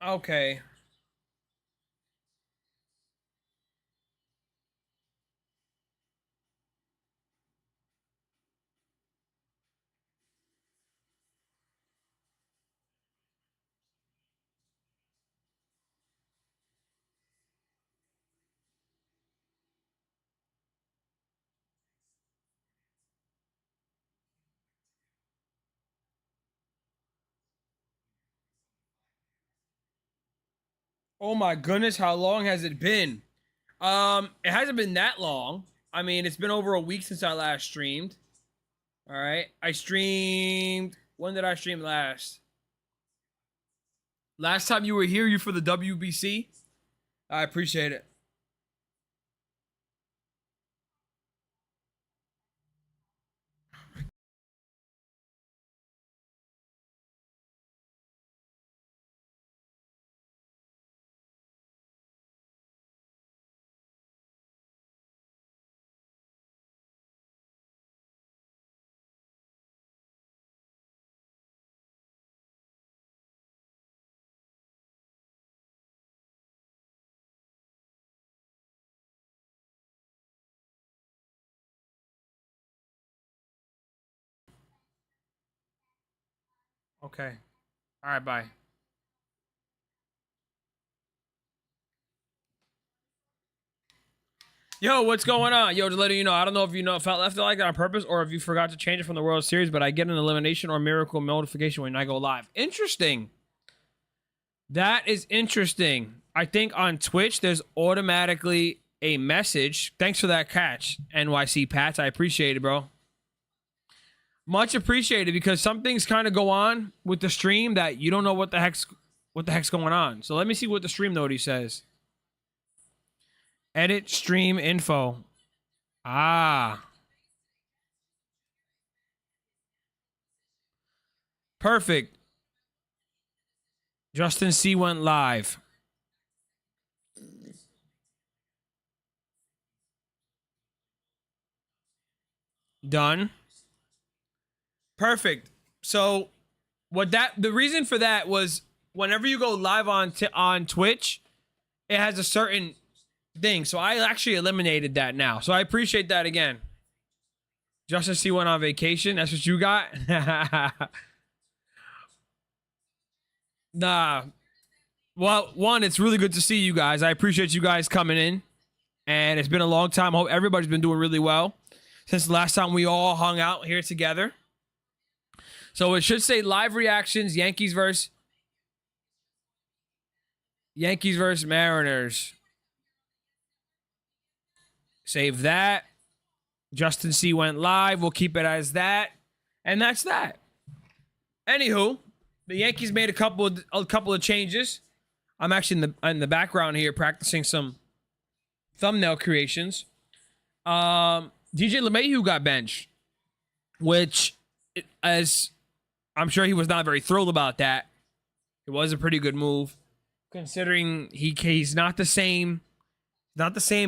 Okay. Oh my goodness, how long has it been? It hasn't been that long. I mean, it's been over a week since I last streamed. All right. I streamed. When did I stream last? Last time you were here, you for the WBC? I appreciate it. Okay. All right, bye. Yo, what's going on? Yo, just letting you know, I don't know if you know if I left it like that on purpose or if you forgot to change it from the World Series, but I get an elimination or miracle notification when I go live. Interesting. That is interesting. I think on Twitch, there's automatically a message. Thanks for that catch, NYC Pats. I appreciate it, bro. Much appreciated because some things kind of go on with the stream that you don't know what the heck's going on. So let me see what the stream notice says. Edit stream info. Ah, perfect. Justin C went live. Done. Perfect. So the reason for that was whenever you go live on Twitch, it has a certain thing. So I actually eliminated that now. So I appreciate that again. Justin C went on vacation. That's what you got? Nah. Well, one, it's really good to see you guys. I appreciate you guys coming in. And it's been a long time. I hope everybody's been doing really well since the last time we all hung out here together. So it should say live reactions, Yankees versus Mariners. Save that. Justin C went live. We'll keep it as that. And that's that. Anywho, the Yankees made a couple of changes. I'm actually in the background here practicing some thumbnail creations. DJ LeMahieu got benched, which, as I'm sure he was not very thrilled about that. It was a pretty good move, considering he's not the same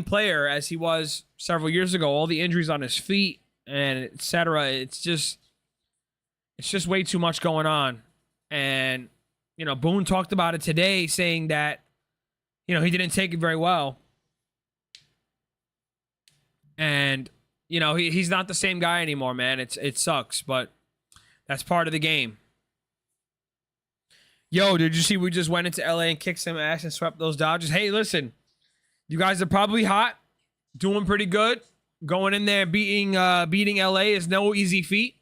player as he was several years ago. All the injuries on his feet and etc. It's just way too much going on. And Boone talked about it today, saying that he didn't take it very well. And he's not the same guy anymore, man. It sucks, but that's part of the game. Yo, did you see we just went into LA and kicked some ass and swept those Dodgers? Hey, listen, you guys are probably hot, doing pretty good. Going in there beating LA is no easy feat.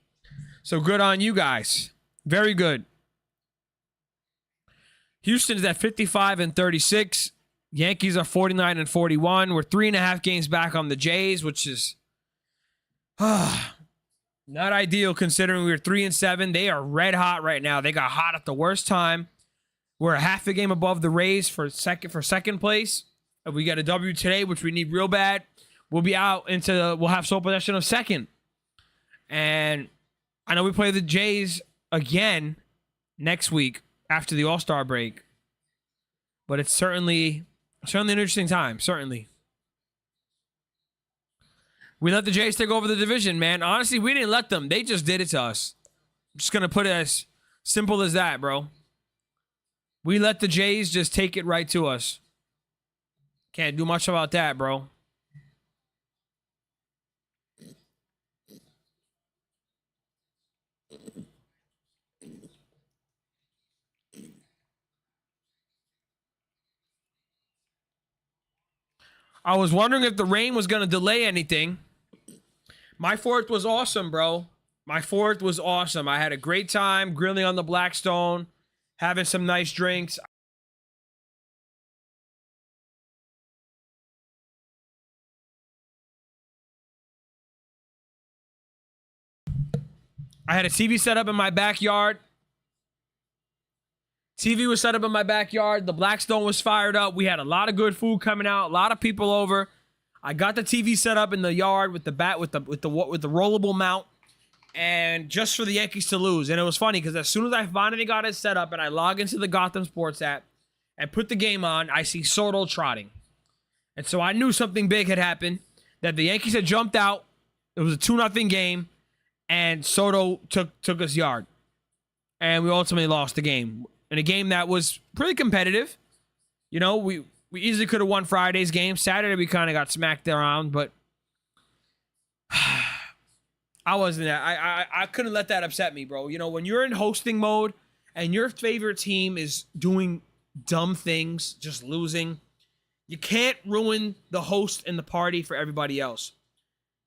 So good on you guys. Very good. Houston's at 55-36. Yankees are 49-41. We're 3.5 games back on the Jays, which is not ideal considering we were 3-7. They are red hot right now. They got hot at the worst time. We're a half a game above the Rays for second place. If we get a W today, which we need real bad, we'll have sole possession of second. And I know we play the Jays again next week after the All-Star break. But it's certainly an interesting time. Certainly. We let the Jays take over the division, man. Honestly, we didn't let them. They just did it to us. I'm just going to put it as simple as that, bro. We let the Jays just take it right to us. Can't do much about that, bro. I was wondering if the rain was going to delay anything. My fourth was awesome, bro. My fourth was awesome. I had a great time grilling on the Blackstone, having some nice drinks. I had a TV set up in my backyard. TV was set up in my backyard. The Blackstone was fired up. We had a lot of good food coming out. A lot of people over. I got the TV set up in the yard with the rollable mount, and just for the Yankees to lose. And it was funny because as soon as I finally got it set up and I log into the Gotham Sports app and put the game on, I see Soto trotting, and so I knew something big had happened. That the Yankees had jumped out. It was a 2-0 game, and Soto took us yard, and we ultimately lost the game. In a game that was pretty competitive. You know, we easily could have won Friday's game. Saturday, we kind of got smacked around, but I wasn't that. I couldn't let that upset me, bro. You know, when you're in hosting mode and your favorite team is doing dumb things, just losing, you can't ruin the host and the party for everybody else.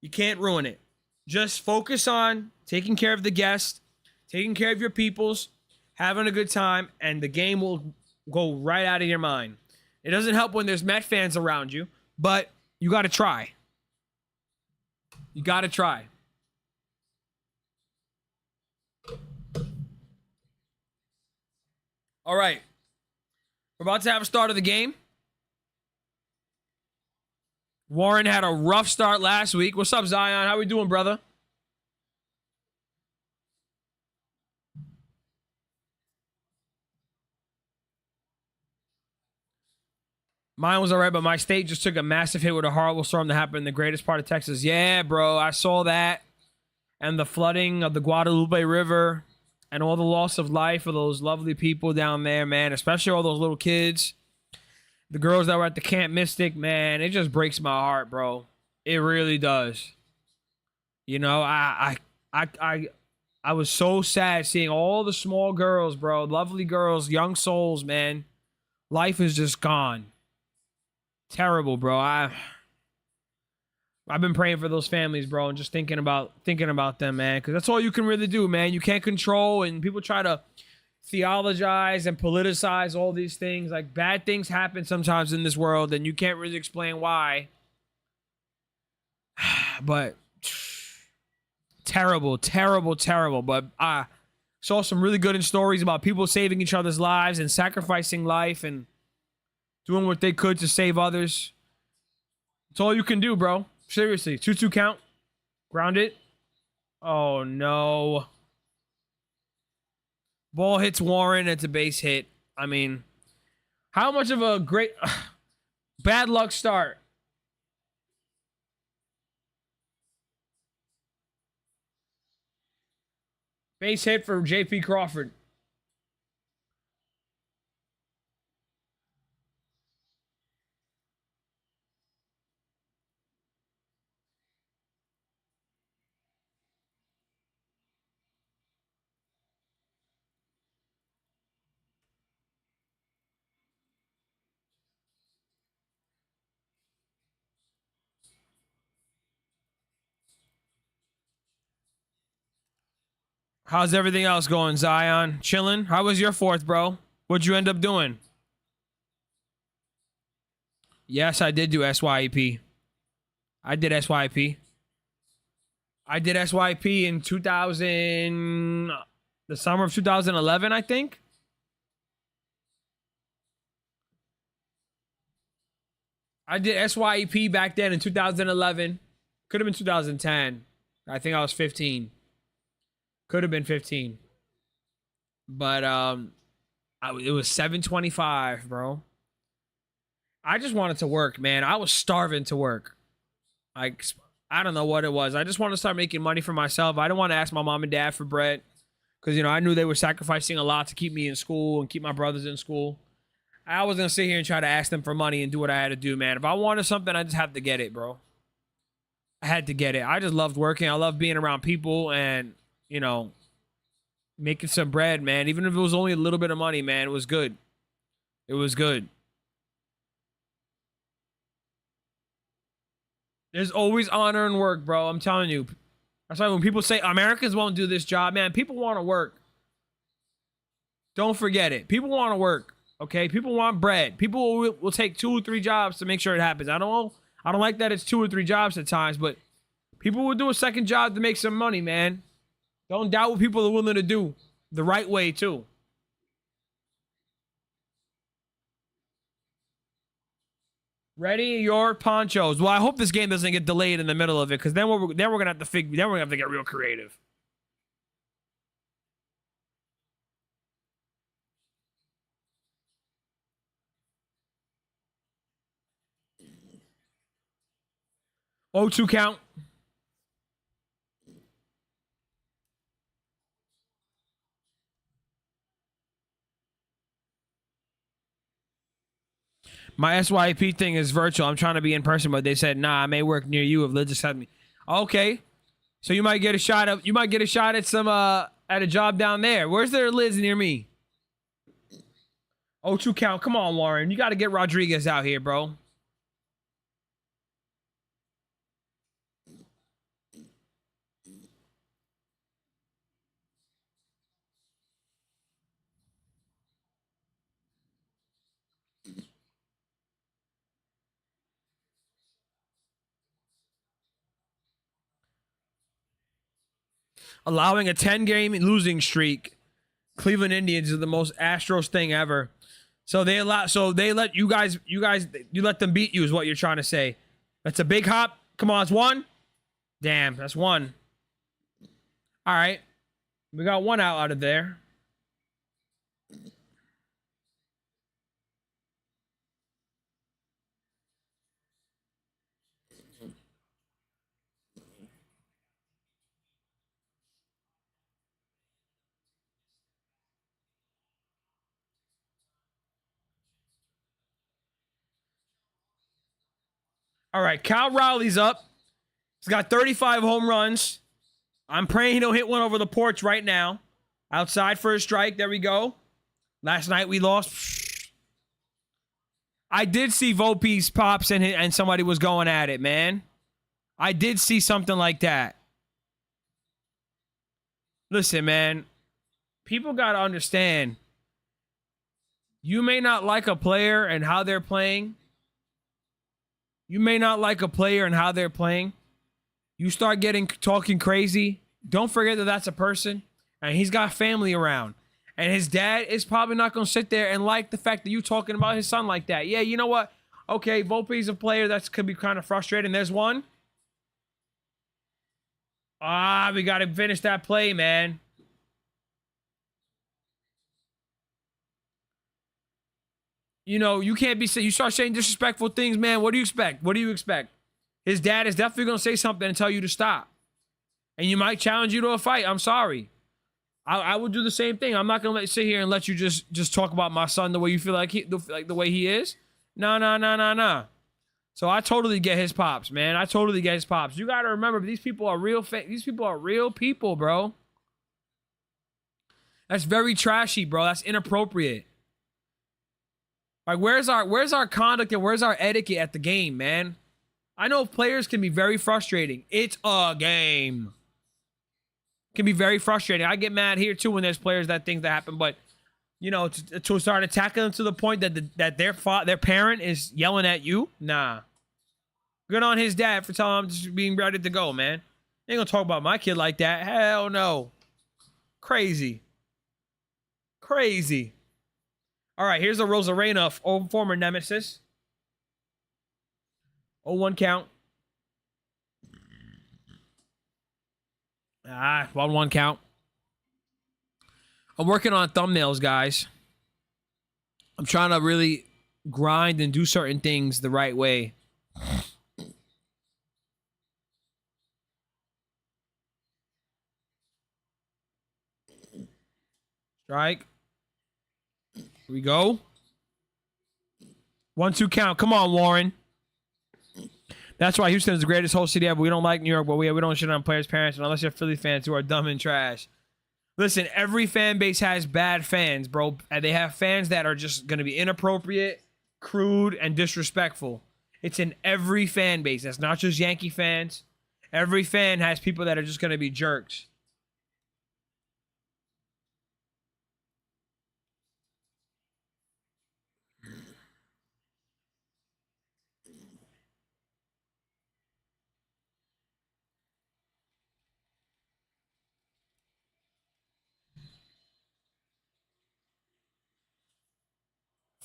You can't ruin it. Just focus on taking care of the guests, taking care of your peoples, having a good time, and the game will go right out of your mind. It doesn't help when there's Met fans around you, but you got to try. You got to try. All right. We're about to have a start of the game. Warren had a rough start last week. What's up, Zion? How we doing, brother? Mine was all right, but my state just took a massive hit with a horrible storm that happened in the greatest part of Texas. Yeah, bro, I saw that. And the flooding of the Guadalupe River and all the loss of life of those lovely people down there, man, especially all those little kids. The girls that were at the Camp Mystic, man, it just breaks my heart, bro. It really does. You know, I was so sad seeing all the small girls, bro, lovely girls, young souls, man. Life is just gone. Terrible, bro. I've been praying for those families, bro, and just thinking about them, man, because that's all you can really do, man. You can't control, and people try to theologize and politicize all these things. Like, bad things happen sometimes in this world, and you can't really explain why. But terrible, terrible, terrible. But I saw some really good stories about people saving each other's lives and sacrificing life and doing what they could to save others. It's all you can do, bro. Seriously. 2-2 count. Ground it. Oh, no. Ball hits Warren. It's a base hit. I mean, how much of a great... bad luck start. Base hit for J.P. Crawford. How's everything else going, Zion? Chilling? How was your fourth, bro? What'd you end up doing? Yes, I did do SYEP. I did SYP. I did SYP in 2000, the summer of 2011, I think. I did SYEP back then in 2011. Could have been 2010. I think I was 15. Could have been 15. But it was 7:25, bro. I just wanted to work, man. I was starving to work. Like, I don't know what it was. I just want to start making money for myself. I don't want to ask my mom and dad for bread. because I knew they were sacrificing a lot to keep me in school and keep my brothers in school. I was gonna sit here and try to ask them for money and do what I had to do, man. If I wanted something, I just have to get it, bro. I had to get it. I just loved working. I loved being around people and making some bread, man. Even if it was only a little bit of money, man, it was good. It was good. There's always honor in work, bro. I'm telling you. That's why when people say Americans won't do this job, man, people want to work. Don't forget it. People want to work. Okay, people want bread. People will take 2 or 3 jobs to make sure it happens. I don't like that it's 2 or 3 jobs at times, but people will do a second job to make some money, man. Don't doubt what people are willing to do the right way too. Ready your ponchos. Well, I hope this game doesn't get delayed in the middle of it, because then we're gonna have to get real creative. Oh, 2 count. My SYP thing is virtual. I'm trying to be in person, but they said, nah, I may work near you if Liz just had me. Okay. So you might get a shot at some at a job down there. Where's there Liz near me? Oh, 2 count. Come on, Warren. You gotta get Rodriguez out here, bro. Allowing a 10-game losing streak. Cleveland Indians is the most Astros thing ever. So they let you let them beat you is what you're trying to say. That's a big hop. Come on, it's 1. Damn, that's 1. All right. We got 1 out of there. All right, Cal Raleigh's up. He's got 35 home runs. I'm praying he don't hit one over the porch right now. Outside for a strike. There we go. Last night we lost. I did see Volpe's pops and somebody was going at it, man. I did see something like that. Listen, man. People got to understand. You may not like a player and how they're playing. You may not like a player and how they're playing. You start talking crazy. Don't forget that that's a person and he's got family around. And his dad is probably not going to sit there and like the fact that you talking about his son like that. Yeah, you know what? Okay, Volpe's a player that could be kind of frustrating. There's 1. We got to finish that play, man. You can't be saying, you start saying disrespectful things, man. What do you expect? What do you expect? His dad is definitely going to say something and tell you to stop. And you might challenge you to a fight. I'm sorry. I would do the same thing. I'm not going to sit here and let you just talk about my son the way you feel like the way he is. No. So I totally get his pops, man. I totally get his pops. You got to remember, these people are real people, bro. That's very trashy, bro. That's inappropriate. Like, where's our conduct and where's our etiquette at the game, man? I know players can be very frustrating. It's a game. It can be very frustrating. I get mad here too when there's players that things that happen, but to start attacking them to the point that their parent is yelling at you, nah. Good on his dad for telling him just being ready to go, man. Ain't gonna talk about my kid like that. Hell no. Crazy. All right, here's a Rosarena, former nemesis. 0-1 count. 1-1 count. I'm working on thumbnails, guys. I'm trying to really grind and do certain things the right way. Strike. Here we go. 1-2 count. Come on, Warren. That's why Houston is the greatest whole city ever. We don't like New York, but we don't shit on players' parents unless you're Philly fans who are dumb and trash. Listen, every fan base has bad fans, bro. And they have fans that are just going to be inappropriate, crude, and disrespectful. It's in every fan base. That's not just Yankee fans. Every fan has people that are just going to be jerks.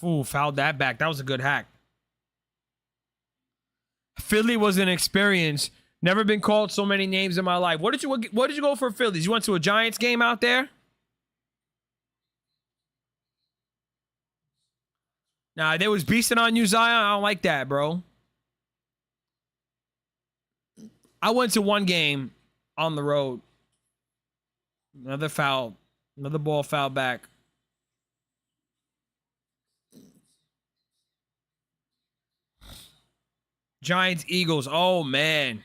Ooh, fouled that back. That was a good hack. Philly was an experience. Never been called so many names in my life. What did you go for Phillies? You went to a Giants game out there? Nah, they was beasting on you, Zion. I don't like that, bro. I went to one game on the road. Another foul. Another ball foul back. Giants, Eagles. Oh, man.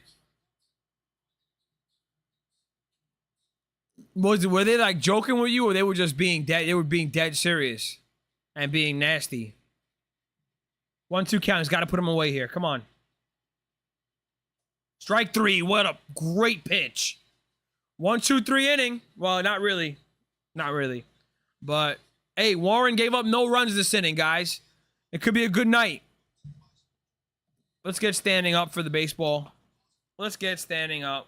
Were they like joking with you, or they were just being dead? They were being dead serious and being nasty. 1-2 count. He's got to put him away here. Come on. Strike three. What a great pitch. 1-2-3 inning. Well, not really. Not really. But, hey, Warren gave up no runs this inning, guys. It could be a good night. Let's get standing up for the baseball. Let's get standing up.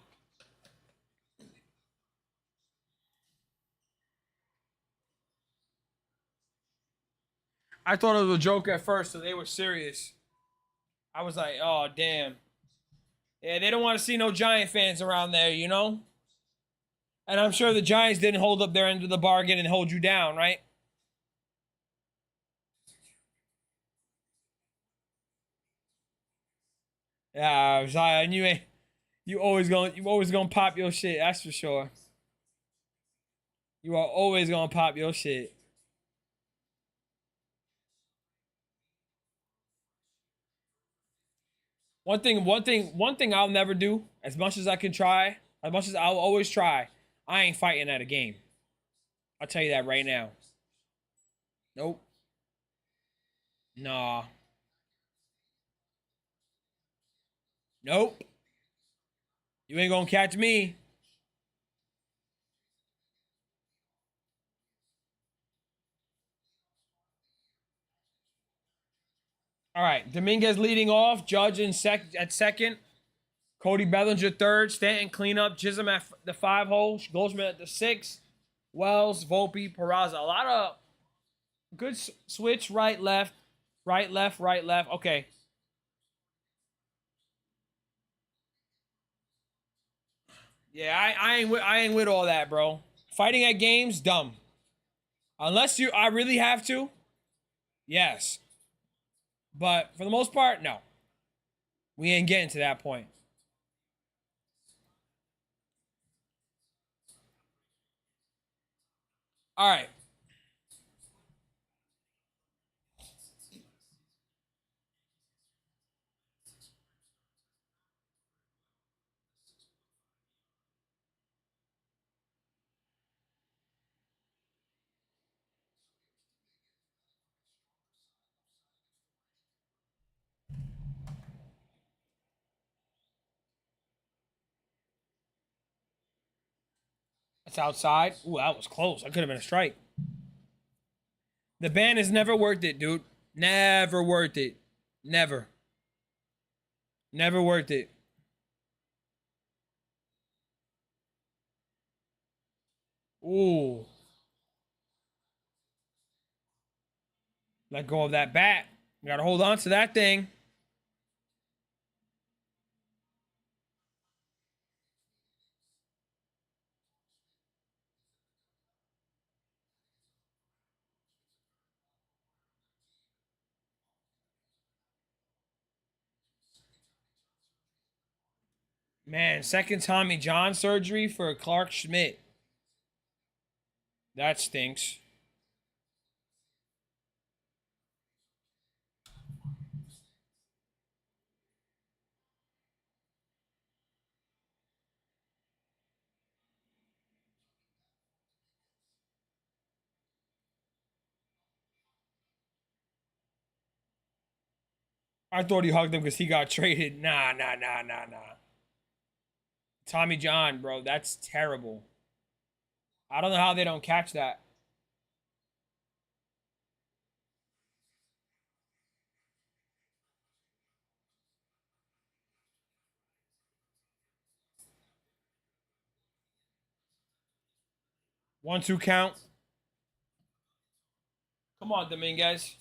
I thought it was a joke at first, so they were serious. I was like, oh, damn. Yeah, they don't want to see no Giant fans around there, you know? And I'm sure the Giants didn't hold up their end of the bargain and hold you down, right? Yeah, Zion, you always gonna pop your shit, that's for sure. You are always gonna pop your shit. One thing I'll never do, as much as I can try, as much as I'll always try, I ain't fighting at a game. I'll tell you that right now. Nope. Nah. Nope. You ain't gonna catch me. All right. Dominguez leading off. Judge at second. Cody Bellinger third. Stanton cleanup. Chisholm at the 5 hole. Goldschmidt at the 6. Wells, Volpe, Peraza. A lot of good switch. Right, left. Right, left, right, left. Okay. Yeah, I ain't with all that, bro. Fighting at games, dumb. Unless I really have to. Yes. But for the most part, no. We ain't getting to that point. All right. That's outside. Ooh, that was close. That could have been a strike. The ban is never worth it, dude. Never worth it. Never. Never worth it. Ooh. Let go of that bat. You gotta hold on to that thing. Man, second Tommy John surgery for Clark Schmidt. That stinks. I thought he hugged him because he got traded. Nah, nah, nah, nah, nah. Tommy John, bro, that's terrible. I don't know how they don't catch that. One, two count. Come on, Dominguez.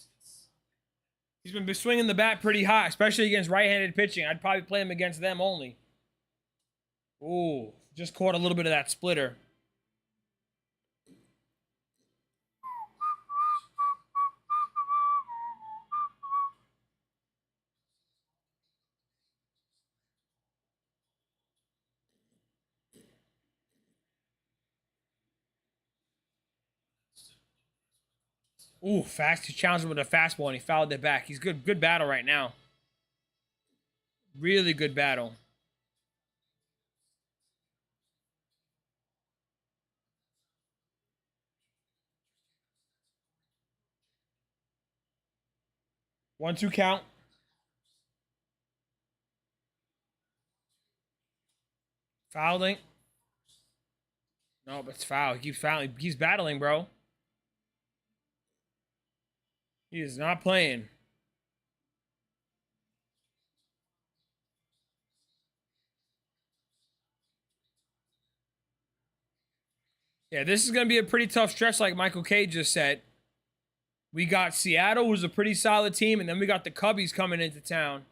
He's been swinging the bat pretty hot, especially against right-handed pitching. I'd probably play him against them only. Ooh, just caught a little bit of that splitter. Ooh, fast. He challenged him with a fastball and he fouled it back. He's good. Good battle right now. Really good battle. One, two count. Fouling. No, but it's foul. He keeps fouling. He's battling, bro. He is not playing. Yeah, this is going to be a pretty tough stretch, like Michael K just said. We got Seattle, who's a pretty solid team, and then we got the Cubbies coming into town.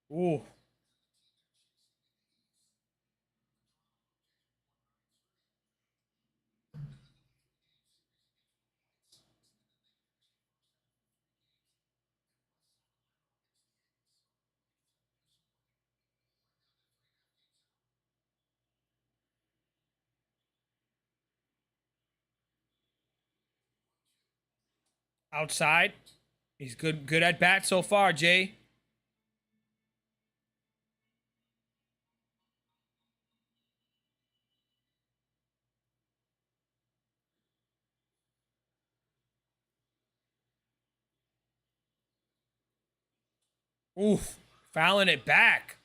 Ooh. Outside. He's good at bat so far, Jay. Oof. Fouling it back.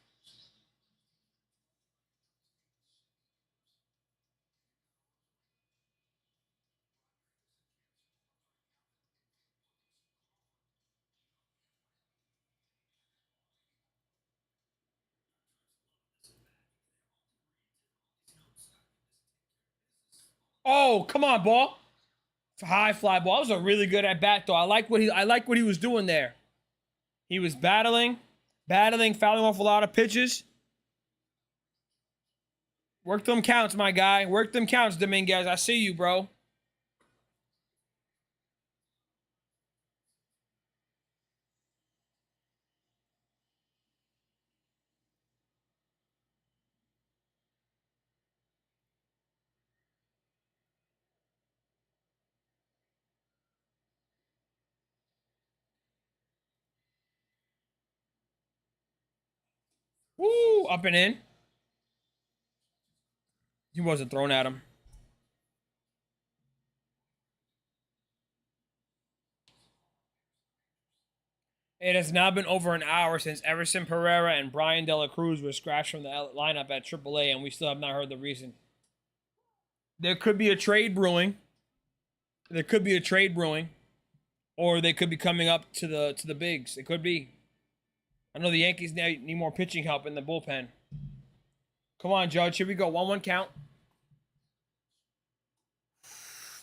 Oh, come on, ball. High fly ball. That was a really good at bat though. I like what he was doing there. He was battling, fouling off a lot of pitches. Work them counts, my guy. Work them counts, Dominguez. I see you, bro. Woo, up and in. He wasn't thrown at him. It has now been over an hour since Everson Pereira and Brian De La Cruz were scratched from the lineup at AAA, and we still have not heard the reason. There could be a trade brewing. There could be a trade brewing, or they could be coming up to the bigs. It could be. I know the Yankees need more pitching help in the bullpen. Come on, Judge. Here we go. 1-1 count.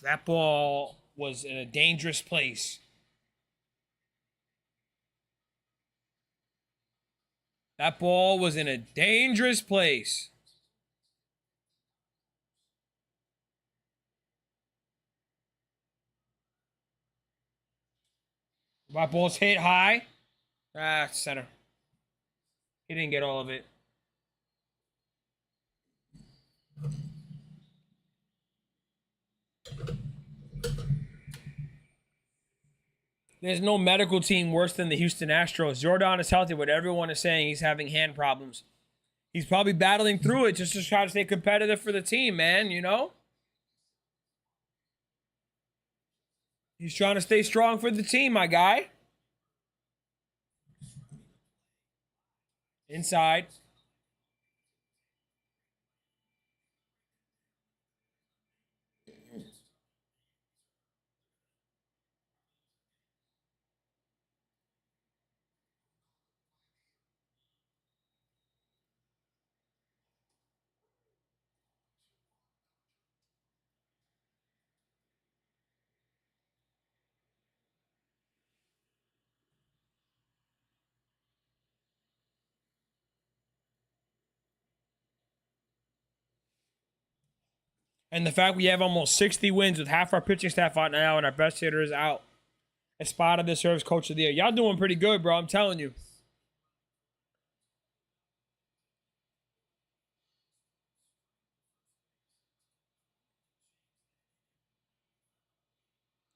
That ball was in a dangerous place. That ball was in a dangerous place. That ball's hit high. Ah, center. He didn't get all of it. There's no medical team worse than the Houston Astros. Jordan is healthy, but everyone is saying he's having hand problems. He's probably battling through it just to try to stay competitive for the team, man, you know? He's trying to stay strong for the team, my guy. Inside. And the fact we have almost 60 wins with half our pitching staff out now and our best hitter is out. Espada deserves coach of the year. Y'all doing pretty good, bro. I'm telling you.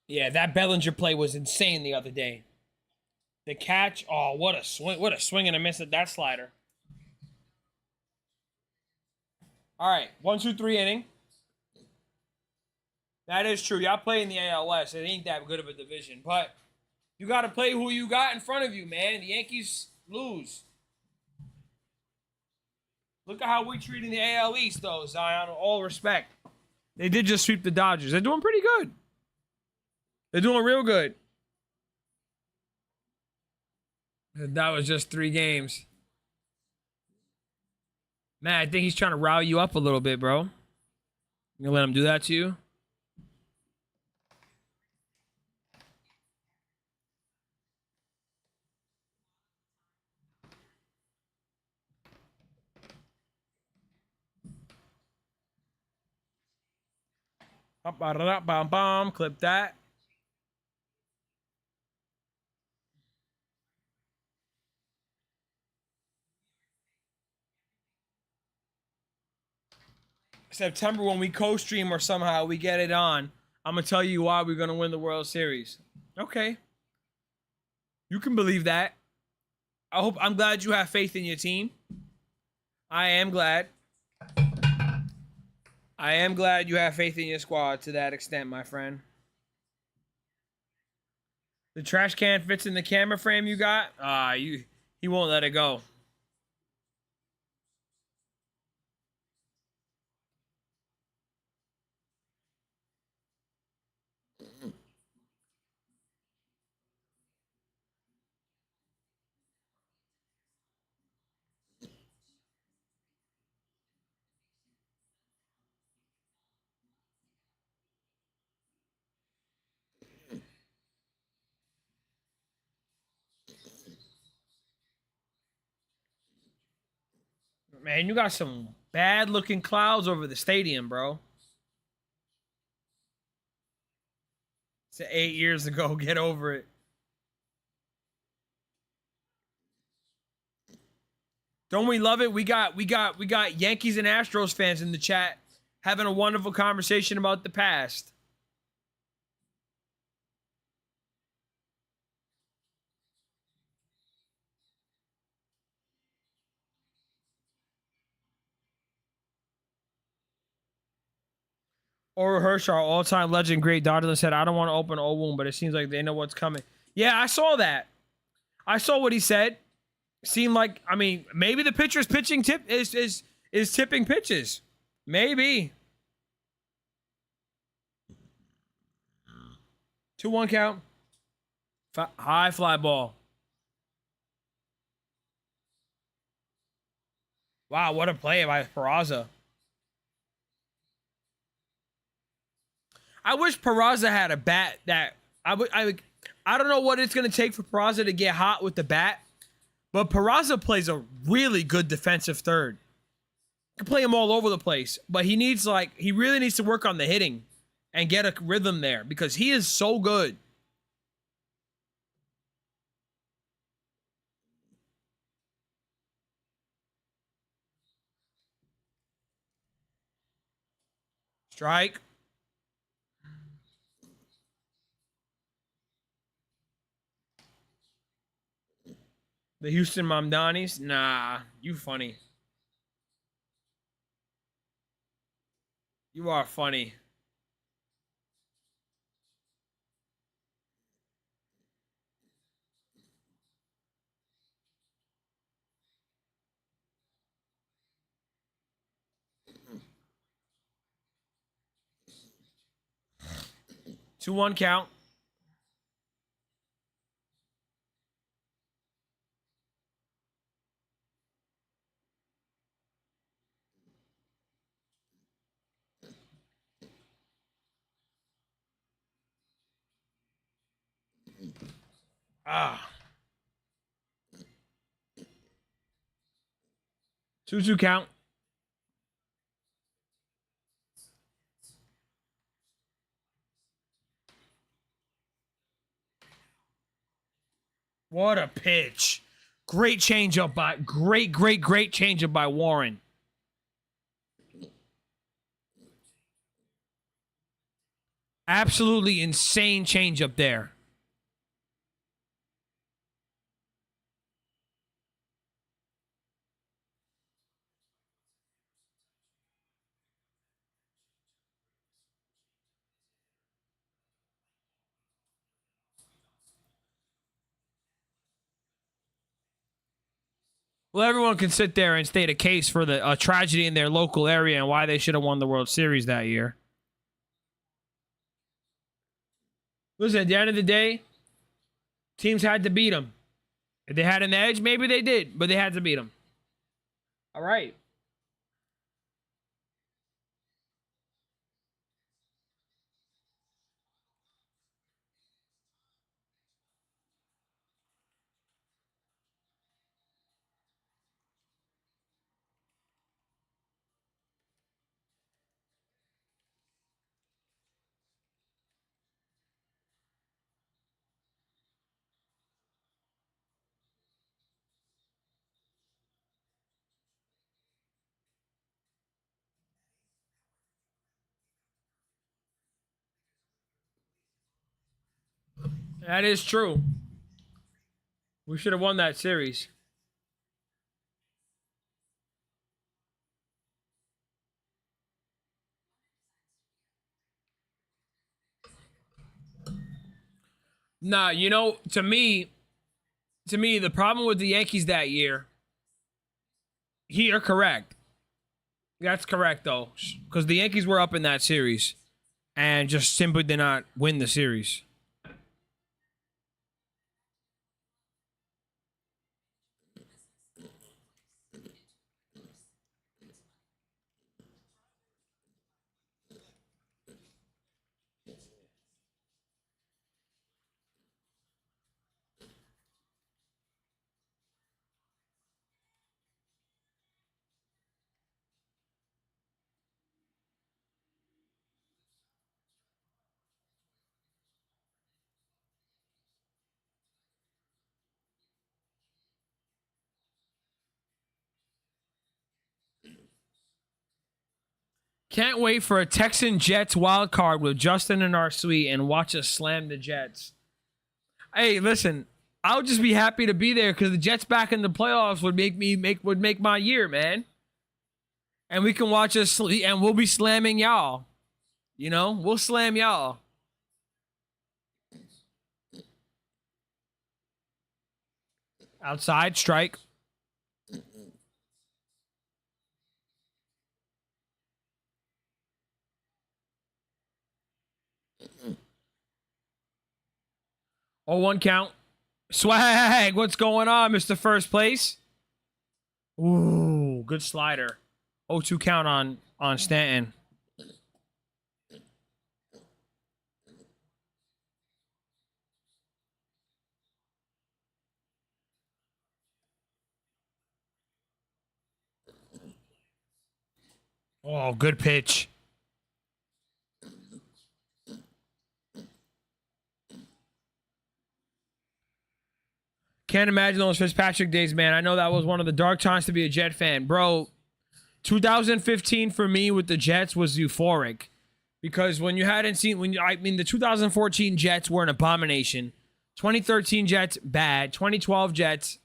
Yeah, that Bellinger play was insane the other day. The catch, oh, what a swing! What a swing and a miss at that slider. All right, 1-2-3 inning. That is true. Y'all play in the ALS. It ain't that good of a division, but you got to play who you got in front of you, man. The Yankees lose. Look at how we treating the AL East, though, Zion. All respect. They did just sweep the Dodgers. They're doing pretty good. They're doing real good. That was just 3 games. Man, I think he's trying to rile you up a little bit, bro. You gonna let him do that to you? Clip that. September when we co-stream or somehow we get it on, I'm gonna tell you why we're gonna win the World Series. Okay, you can believe that. I'm glad you have faith in your team. I am glad. I am glad you have faith in your squad to that extent, my friend. The trash can fits in the camera frame you got. He won't let it go. Man, you got some bad looking clouds over the stadium, bro. It's 8 years ago. Get over it. Don't we love it? We got Yankees and Astros fans in the chat having a wonderful conversation about the past. Or Hirsch, our all-time legend, great Dodgerland said, "I don't want to open an old wound, but it seems like they know what's coming." Yeah, I saw that. I saw what he said. Seemed like, I mean, maybe the pitcher's pitching tip is tipping pitches. Maybe. 2-1 count. High fly ball. Wow, what a play by Peraza. I wish Peraza had a bat that I don't know what it's gonna take for Peraza to get hot with the bat, but Peraza plays a really good defensive third. You can play him all over the place, but he really needs to work on the hitting and get a rhythm there because he is so good. Strike. The Houston Mamdanis? Nah, you funny. You are funny. 2-1 count. Ah. 2-2 count. What a pitch. Great changeup by great changeup by Warren. Absolutely insane changeup there. Well, everyone can sit there and state a case for the tragedy in their local area and why they should have won the World Series that year. Listen, at the end of the day, teams had to beat them. If they had an edge, maybe they did, but they had to beat them. All right. That is true. We should have won that series. Nah, you know, to me, the problem with the Yankees that year, you're correct. That's correct, though, because the Yankees were up in that series and just simply did not win the series. Can't wait for a Texan Jets wild card with Justin in our suite and watch us slam the Jets. Hey, listen, I'll just be happy to be there because the Jets back in the playoffs would make my year, man. And we can watch us and we'll be slamming y'all. You know, we'll slam y'all. Outside strike. Oh, 1 count. Swag, what's going on, Mr. First Place? Ooh, good slider. 0-2 count on Stanton. Oh, good pitch. Can't imagine those Fitzpatrick days, man. I know that was one of the dark times to be a Jet fan. Bro, 2015 for me with the Jets was euphoric. Because when you hadn't seen, the 2014 Jets were an abomination. 2013 Jets, bad. 2012 Jets,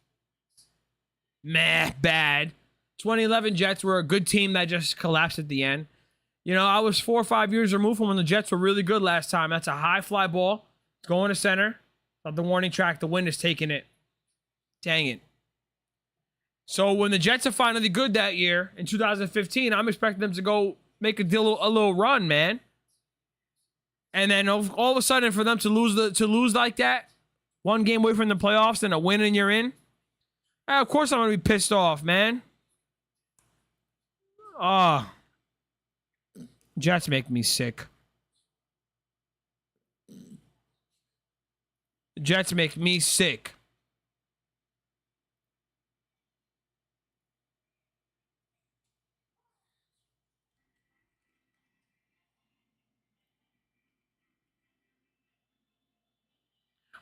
meh, bad. 2011 Jets were a good team that just collapsed at the end. You know, I was 4 or 5 years removed from when the Jets were really good last time. That's a high fly ball. It's going to center. Not the warning track. The wind is taking it. Dang it. So when the Jets are finally good that year in 2015, I'm expecting them to go make a little run, man. And then all of a sudden, for them to lose like that, one game away from the playoffs and a win and you're in. Of course, I'm gonna be pissed off, man. Oh, Jets make me sick. Jets make me sick.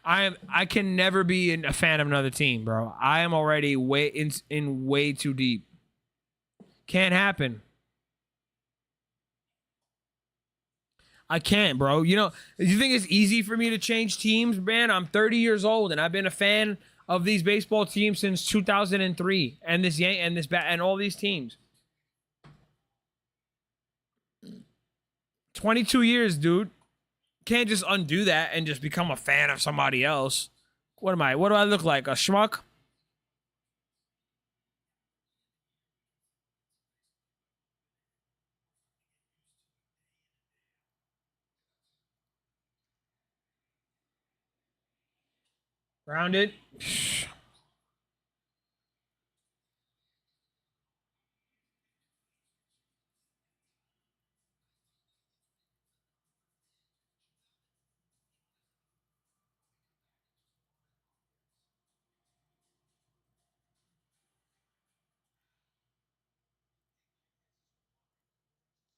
I can never be a fan of another team, bro. I am already way way too deep. Can't happen. I can't, bro. You know, you think it's easy for me to change teams, man? I'm 30 years old and I've been a fan of these baseball teams since 2003 and and all these teams. 22 years, dude. Can't just undo that and just become a fan of somebody else. What am I? What do I look like? A schmuck? Grounded?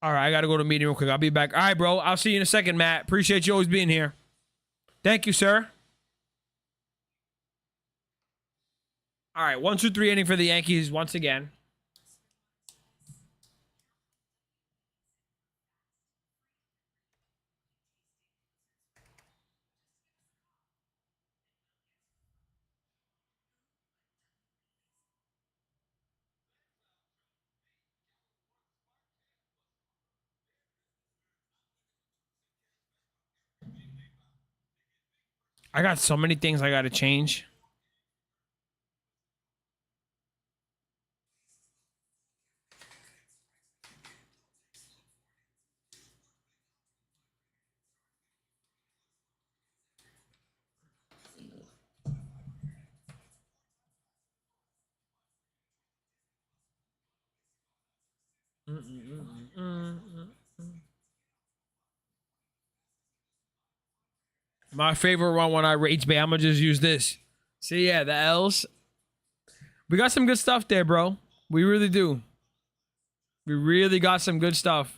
All right, I got to go to a meeting real quick. I'll be back. All right, bro. I'll see you in a second, Matt. Appreciate you always being here. Thank you, sir. All right, 1-2-3 inning for the Yankees once again. I got so many things I got to change. My favorite one when I rage bait, I'm gonna just use this. See, yeah, the L's. We got some good stuff there, bro. We really do. We really got some good stuff.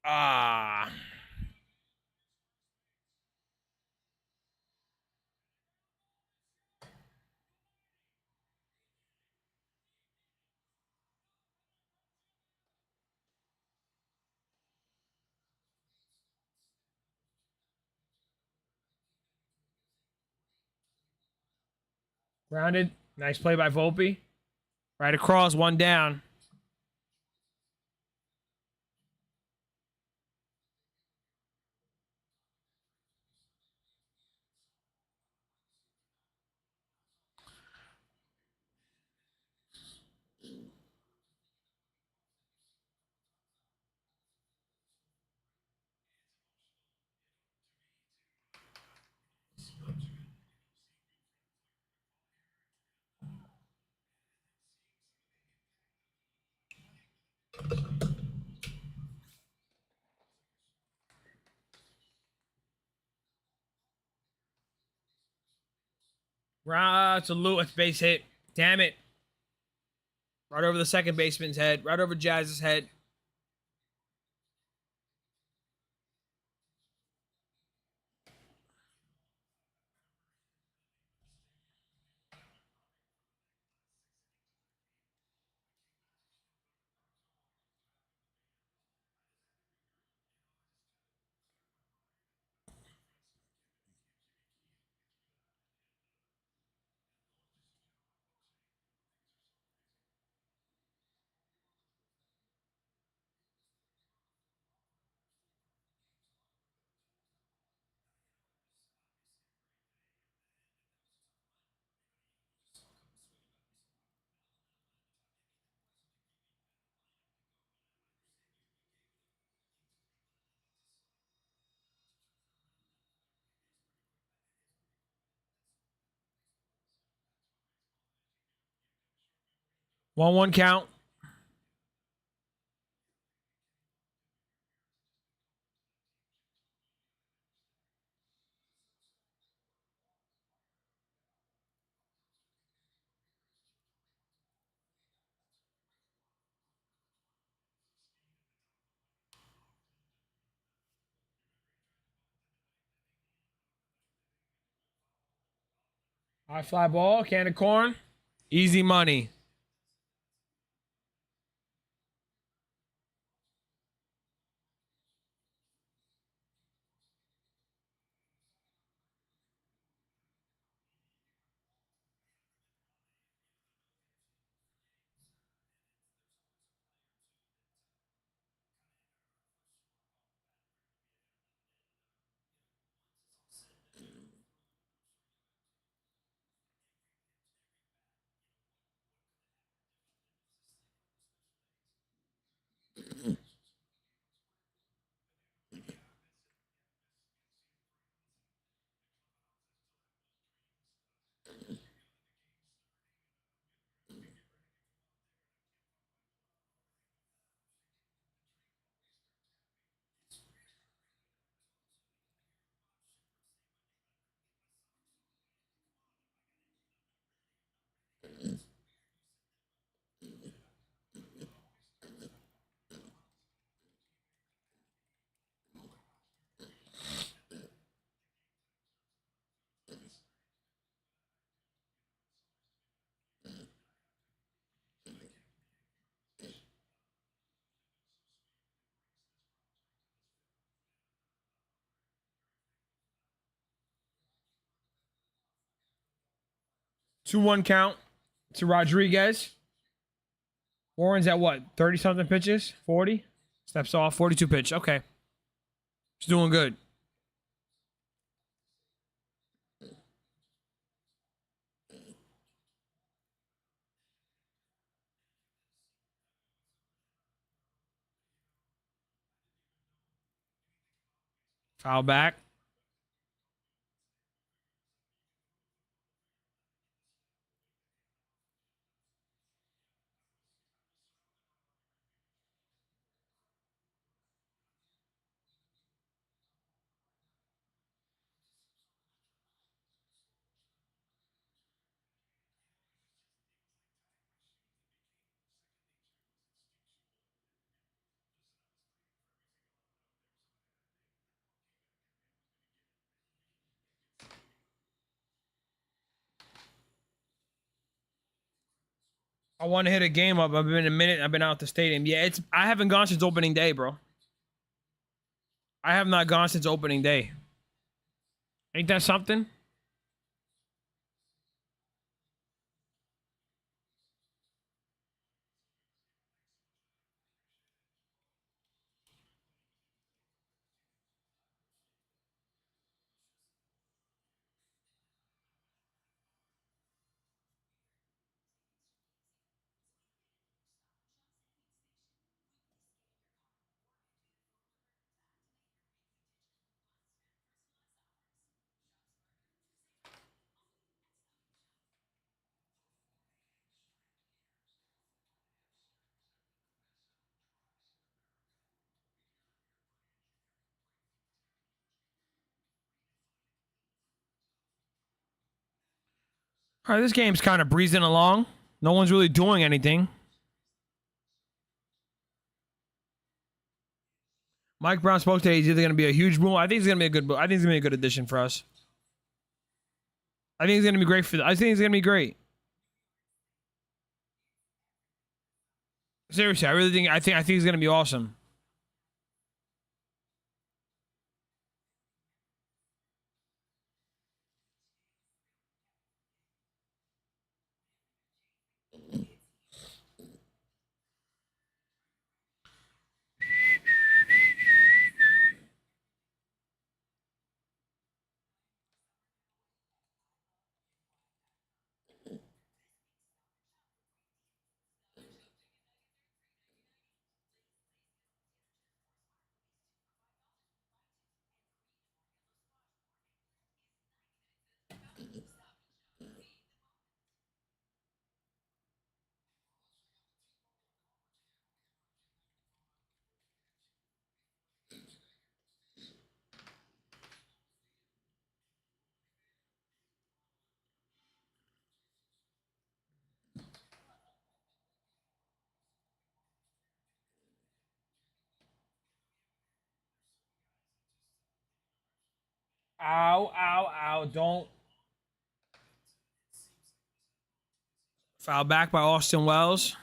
Ah, grounded. Nice play by Volpe. Right across, one down. It's a Lewis base hit. Damn it. Right over the second baseman's head. Right over Jazz's head. 1-1 count. High fly ball, can of corn. Easy money. Two one count to Rodriguez. Warren's at what? 30 something pitches? 40? Steps off. 42 pitch. Okay. He's doing good. Foul back. I want to hit a game up. I've been a minute. I've been out the stadium. Yeah, I haven't gone since opening day, bro. I have not gone since opening day. Ain't that something? All right, this game's kind of breezing along. No one's really doing anything. Mike Brown spoke today. He's either going to be a huge boom. I think it's going to be a good boom. I think it's going to be a good addition for us. I think it's going to be great for. I think it's going to be great. Seriously, I really think. I think it's going to be awesome. Ow, ow, ow. Don't. Foul back by Austin Wells.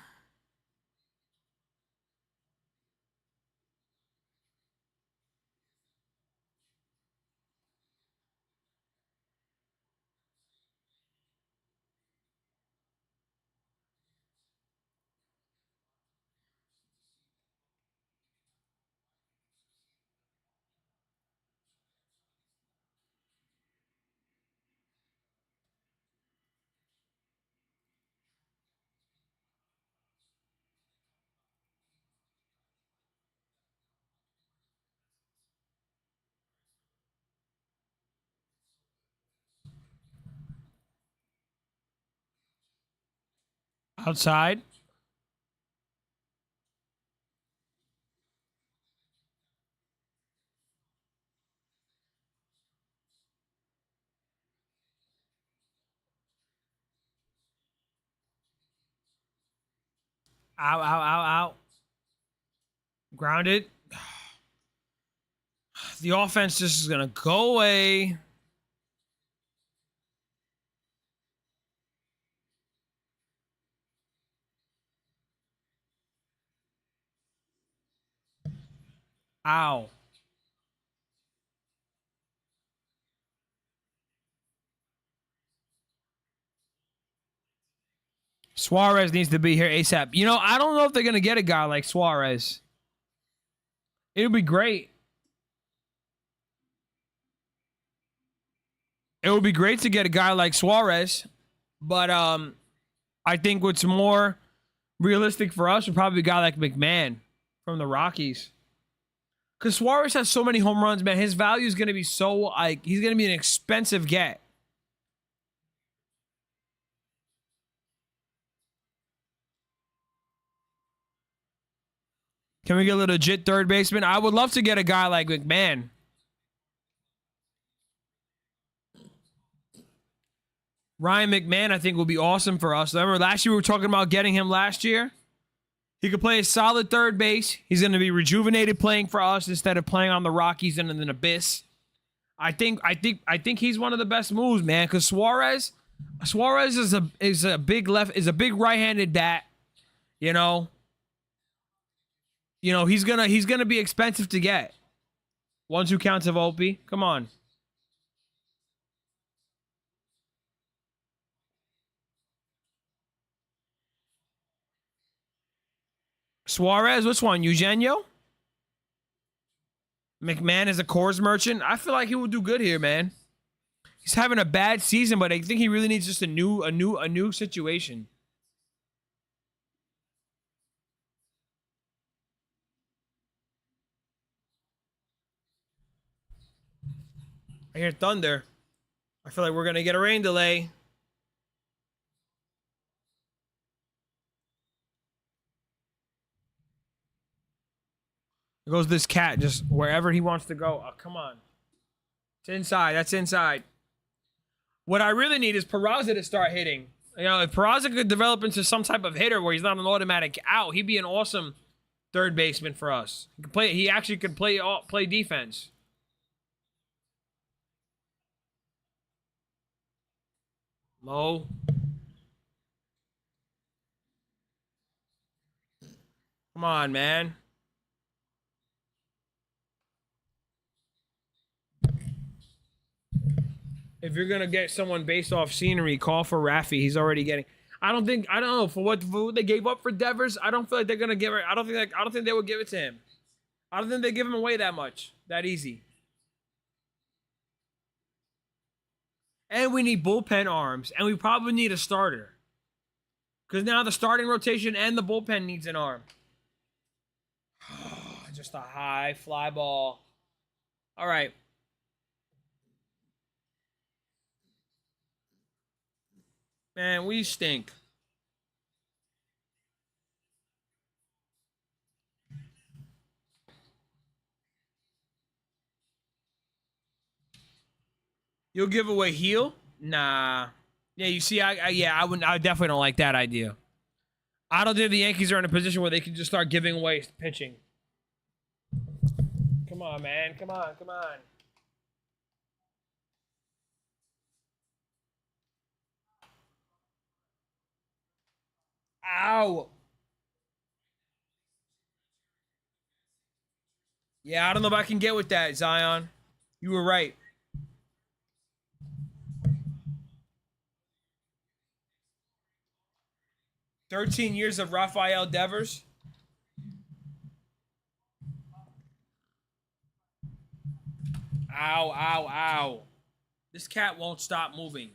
Outside. Ow, ow, ow, ow. Grounded. The offense just is going to go away. Ow. Suarez needs to be here ASAP. You know, I don't know if they're going to get a guy like Suarez. It would be great. It would be great to get a guy like Suarez. But I think what's more realistic for us would probably be a guy like McMahon from the Rockies. Because Suarez has so many home runs, man. His value is going to be so, like, he's going to be an expensive get. Can we get a legit third baseman? I would love to get a guy like McMahon. Ryan McMahon, I think, will be awesome for us. Remember, last year we were talking about getting him last year? He could play a solid third base. He's going to be rejuvenated playing for us instead of playing on the Rockies and in an abyss. I think he's one of the best moves, man. Because Suarez is a big right-handed bat. You know, he's gonna be expensive to get. 1-2 counts of Opie. Come on. Suarez, which one? Eugenio? McMahon is a Coors merchant. I feel like he will do good here, man. He's having a bad season, but I think he really needs just a new situation. I hear thunder. I feel like we're gonna get a rain delay. There goes this cat just wherever he wants to go. Oh, come on. It's inside. That's inside. What I really need is Peraza to start hitting. You know, if Peraza could develop into some type of hitter where he's not an automatic out, he'd be an awesome third baseman for us. He actually could play defense. Low. Come on, man. If you're gonna get someone based off scenery, call for Raffy. He's already getting. I don't know for what they gave up for Devers. I don't feel like they're gonna give it. I don't think they would give it to him. I don't think they give him away that much, that easy. And we need bullpen arms, and we probably need a starter. Because now the starting rotation and the bullpen needs an arm. Just a high fly ball. All right. Man, we stink. You'll give away heel? Nah. Yeah, you see, I definitely don't like that idea. I don't think the Yankees are in a position where they can just start giving away pitching. Come on, man. Come on. Ow. Yeah, I don't know if I can get with that, Zion. You were right. 13 years of Rafael Devers. Ow, ow, ow. This cat won't stop moving.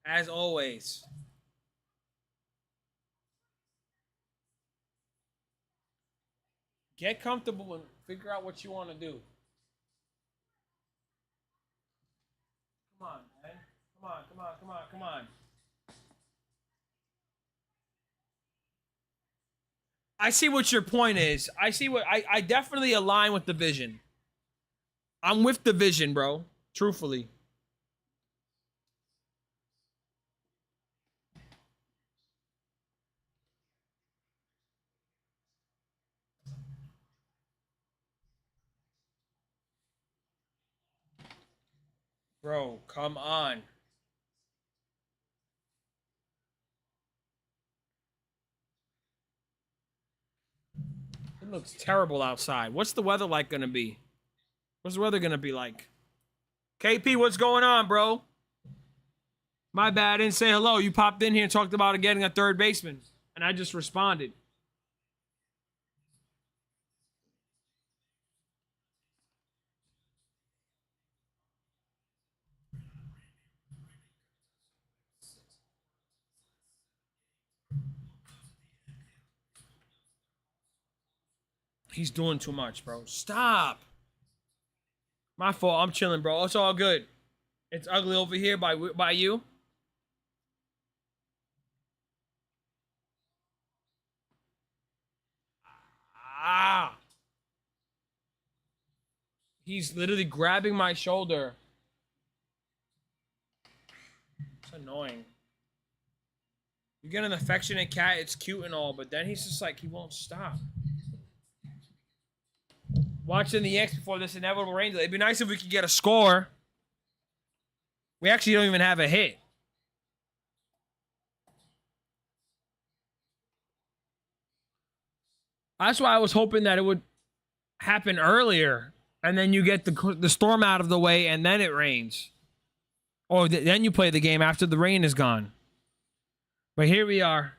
As always. Get comfortable and figure out what you want to do. Come on, man. Come on, come on, come on, come on. I see what your point is. I definitely align with the vision. I'm with the vision, bro. Truthfully. Bro, come on. It looks terrible outside. What's the weather like gonna be? What's the weather gonna be like? KP, what's going on, bro? My bad, I didn't say hello. You popped in here and talked about getting a third baseman, and I just responded. He's doing too much, bro. Stop. My fault. I'm chilling, bro. It's all good. It's ugly over here by you. Ah. He's literally grabbing my shoulder. It's annoying. You get an affectionate cat, it's cute and all, but then he's just like, he won't stop. Watching the Yankees before this inevitable rain delay. It'd be nice if we could get a score. We actually don't even have a hit. That's why I was hoping that it would happen earlier, and then you get the storm out of the way, and then it rains. Or then you play the game after the rain is gone. But here we are.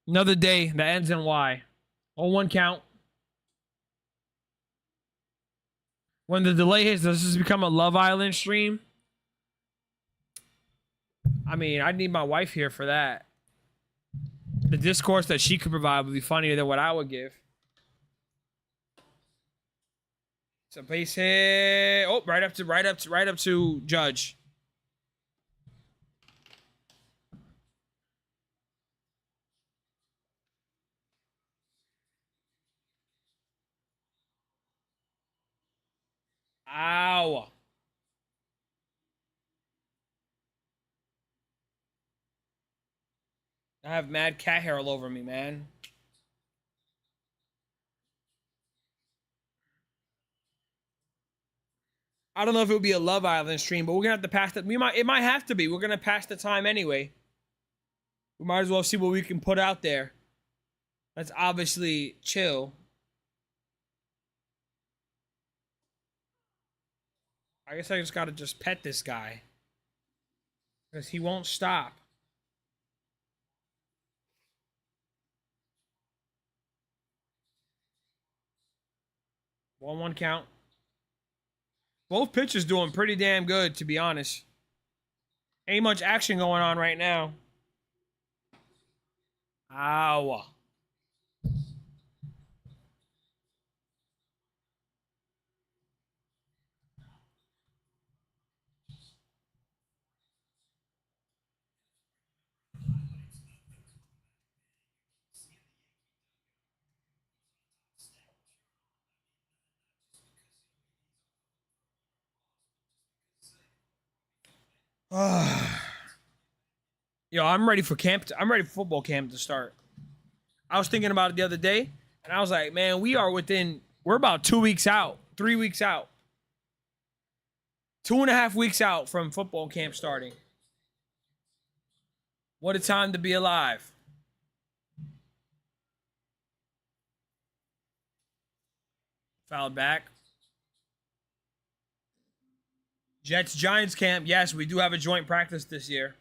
Another day that ends in Y. 0-1 count. When the delay hits, does this become a Love Island stream? I mean, I'd need my wife here for that. The discourse that she could provide would be funnier than what I would give. It's a base hit. Oh, right up to Judge. Ow. I have mad cat hair all over me, man. I don't know if it would be a Love Island stream, but we're gonna have to pass that. It might have to be. We're gonna pass the time anyway. We might as well see what we can put out there. That's obviously chill. I guess I just gotta just pet this guy. Because he won't stop. One count. Both pitchers doing pretty damn good, to be honest. Ain't much action going on right now. Ow. Yo, I'm ready for camp. I'm ready for football camp to start. I was thinking about it the other day, and I was like, man, we're about 2 weeks out, 3 weeks out. 2.5 weeks out from football camp starting. What a time to be alive. Fouled back. Jets Giants camp. Yes, we do have a joint practice this year.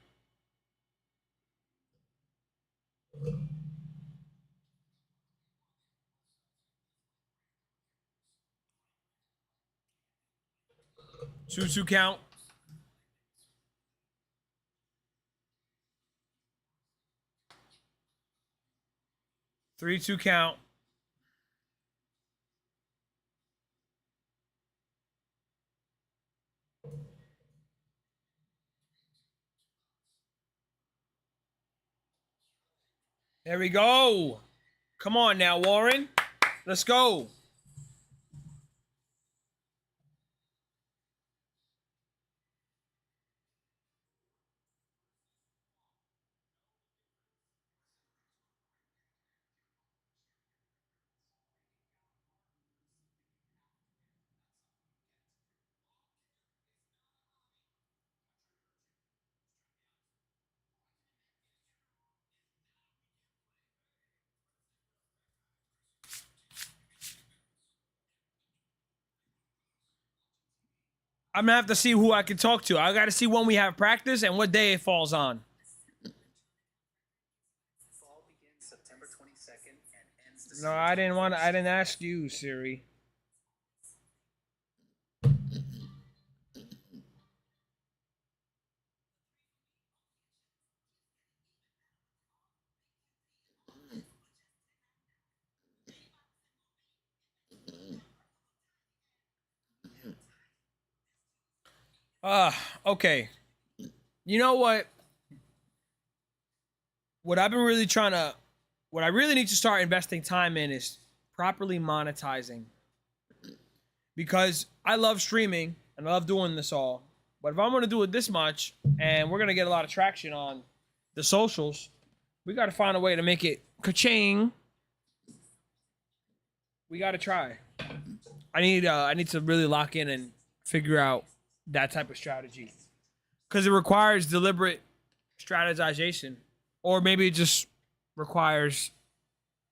Two count. 3-2 count. There we go. Come on now, Warren. Let's go. I'm gonna have to see who I can talk to. I gotta see when we have practice and what day it falls on. Fall begins September 22nd and ends No, December I didn't want. 21st. I didn't ask you, Siri. Okay. You know what? What I've been really trying to, what I really need to start investing time in is properly monetizing. Because I love streaming and I love doing this all. But if I'm going to do it this much and we're going to get a lot of traction on the socials, we got to find a way to make it ka-ching. We got to try. I need to really lock in and figure out that type of strategy. Because it requires deliberate strategization. Or maybe it just requires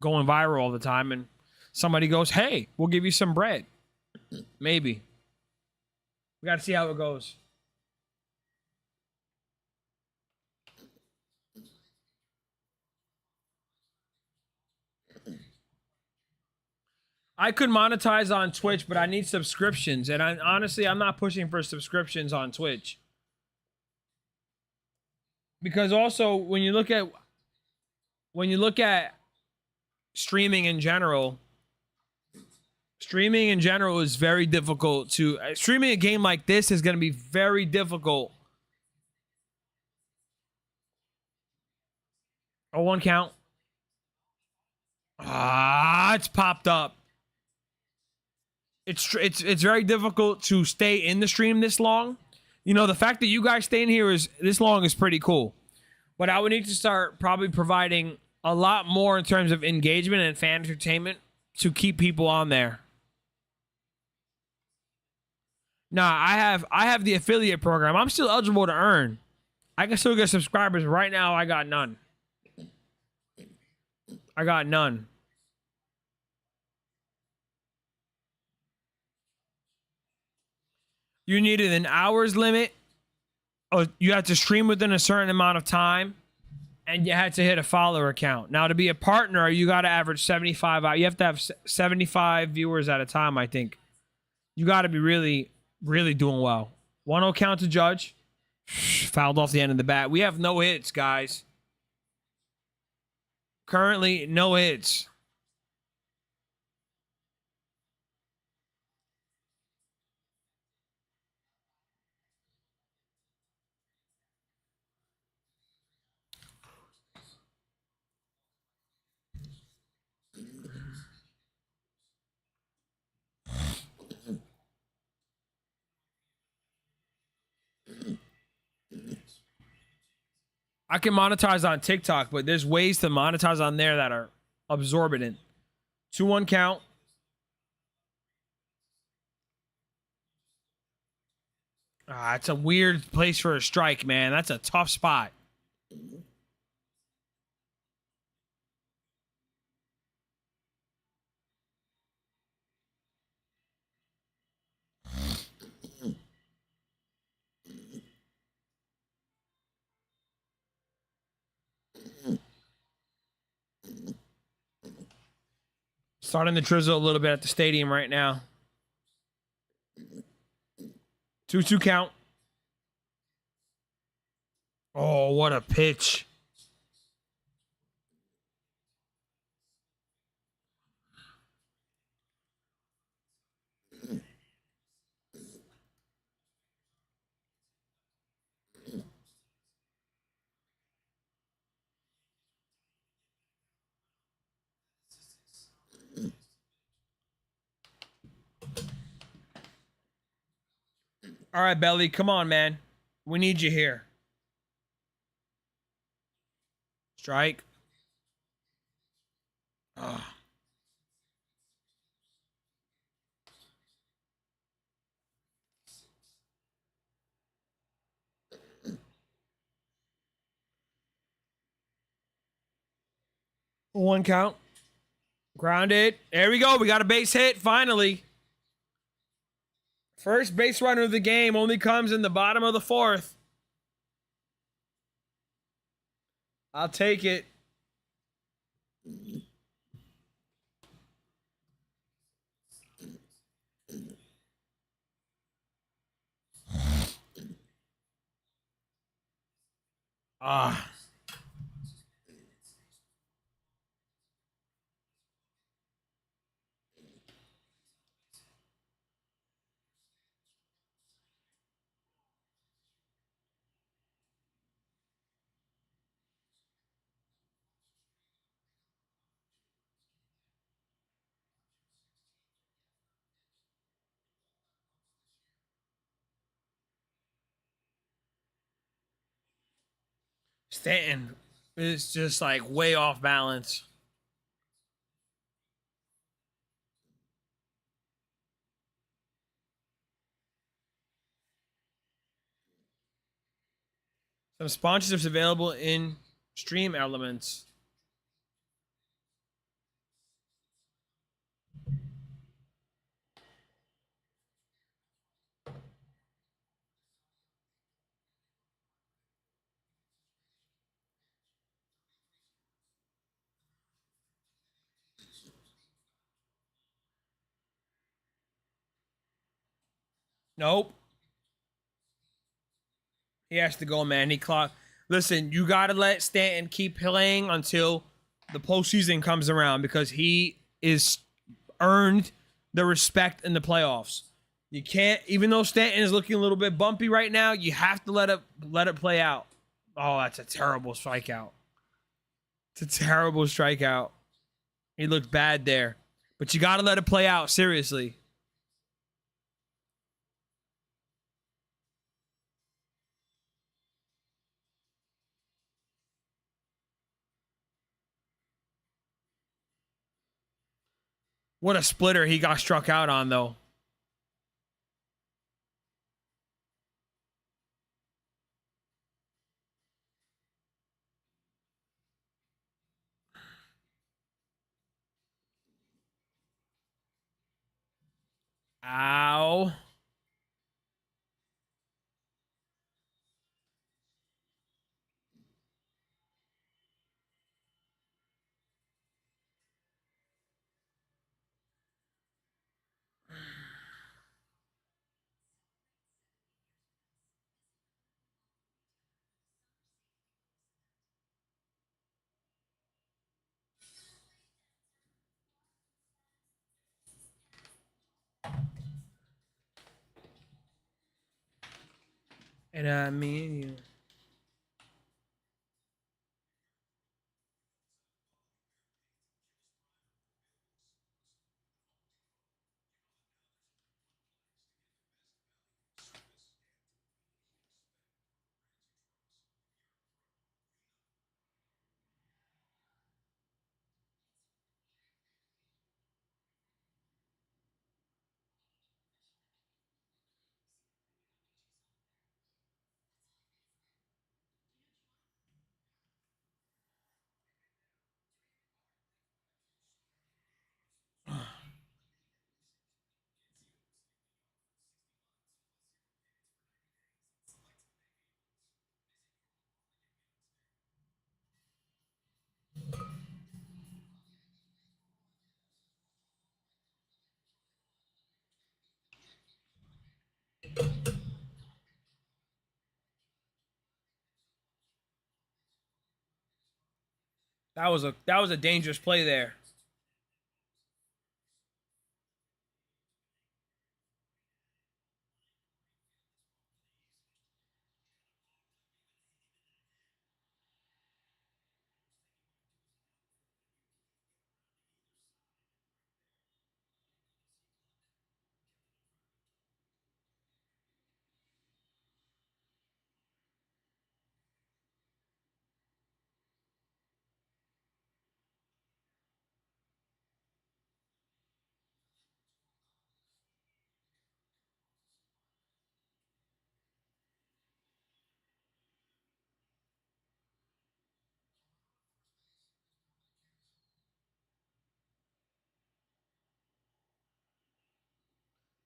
going viral all the time and somebody goes, hey, we'll give you some bread. Maybe. We got to see how it goes. I could monetize on Twitch, but I need subscriptions. And honestly, I'm not pushing for subscriptions on Twitch. Because also, when you look at streaming in general is very difficult to streaming a game like this is going to be very difficult. Oh, one count. It's popped up. It's very difficult to stay in the stream this long. You know, the fact that you guys staying here is this long is pretty cool. But I would need to start probably providing a lot more in terms of engagement and fan entertainment to keep people on there. Nah, I have the affiliate program. I'm still eligible to earn. I can still get subscribers. Right now, I got none. I got none. You needed an hours limit. Oh, you had to stream within a certain amount of time, and you had to hit a follower count. Now, to be a partner, you got to average 75. You have to have 75 viewers at a time, I think. You got to be really, really doing well. 1-0 count to Judge. Fouled off the end of the bat. We have no hits, guys. Currently, no hits. I can monetize on TikTok, but there's ways to monetize on there that are absorbent. 2-1 count. It's a weird place for a strike, man. That's a tough spot. Starting to drizzle a little bit at the stadium right now. 2-2 count. Oh, what a pitch. All right, Belly, come on, man. We need you here. Strike. Oh. One count. Grounded. There we go. We got a base hit, finally. First base runner of the game only comes in the bottom of the fourth. I'll take it. Ah. Stanton is just like way off balance. Some sponsorships available in Stream Elements. Nope. He has to go, man. He clock. Listen, you gotta let Stanton keep playing until the postseason comes around because he is earned the respect in the playoffs. You can't, even though Stanton is looking a little bit bumpy right now, you have to let it play out. Oh, that's a terrible strikeout. It's a terrible strikeout. He looked bad there. But you gotta let it play out, seriously. What a splitter he got struck out on, though. Ow. And I mean you. That was a dangerous play there.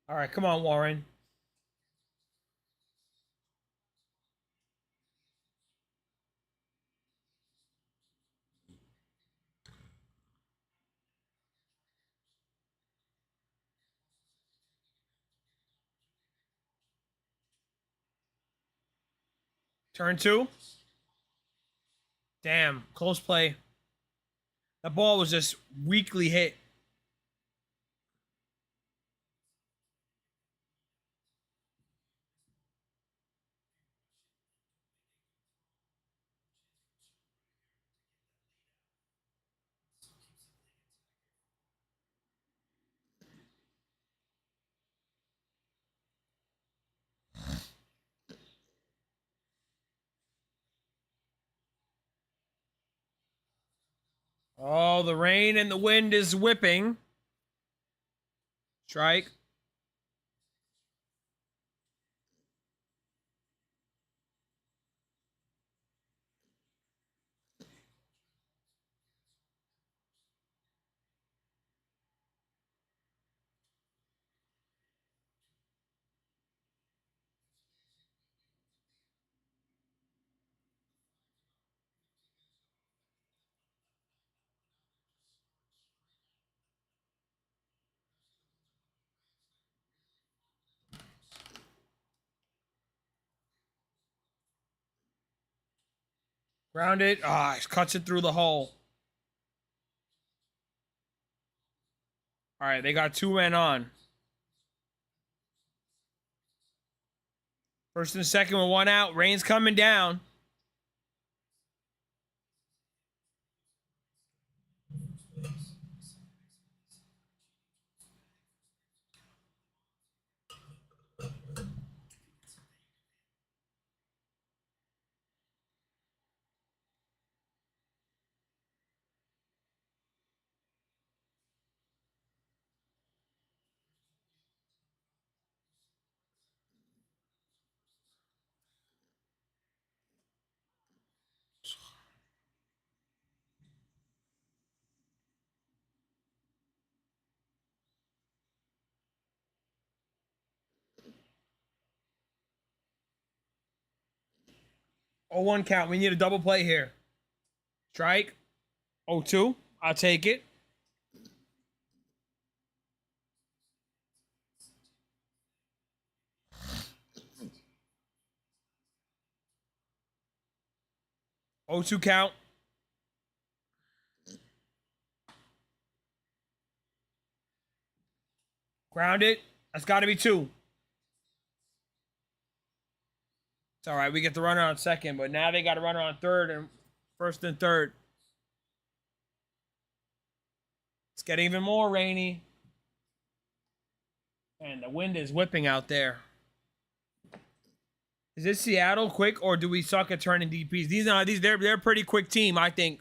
All right, come on, Warren. Turn two. Damn, close play. That ball was just weakly hit. Oh, the rain and the wind is whipping. Strike. Grounded. Ah, he cuts it through the hole. All right, they got two men on. First and second with one out. Rain's coming down. Oh, one count. We need a double play here. Strike. Oh, two. I'll take it. Oh, two count. Grounded. That's got to be two. It's all right. We get the runner on second, but now they got a runner on third and first and third. It's getting even more rainy. And the wind is whipping out there. Is this Seattle quick, or do we suck at turning DPs? They're a pretty quick team, I think.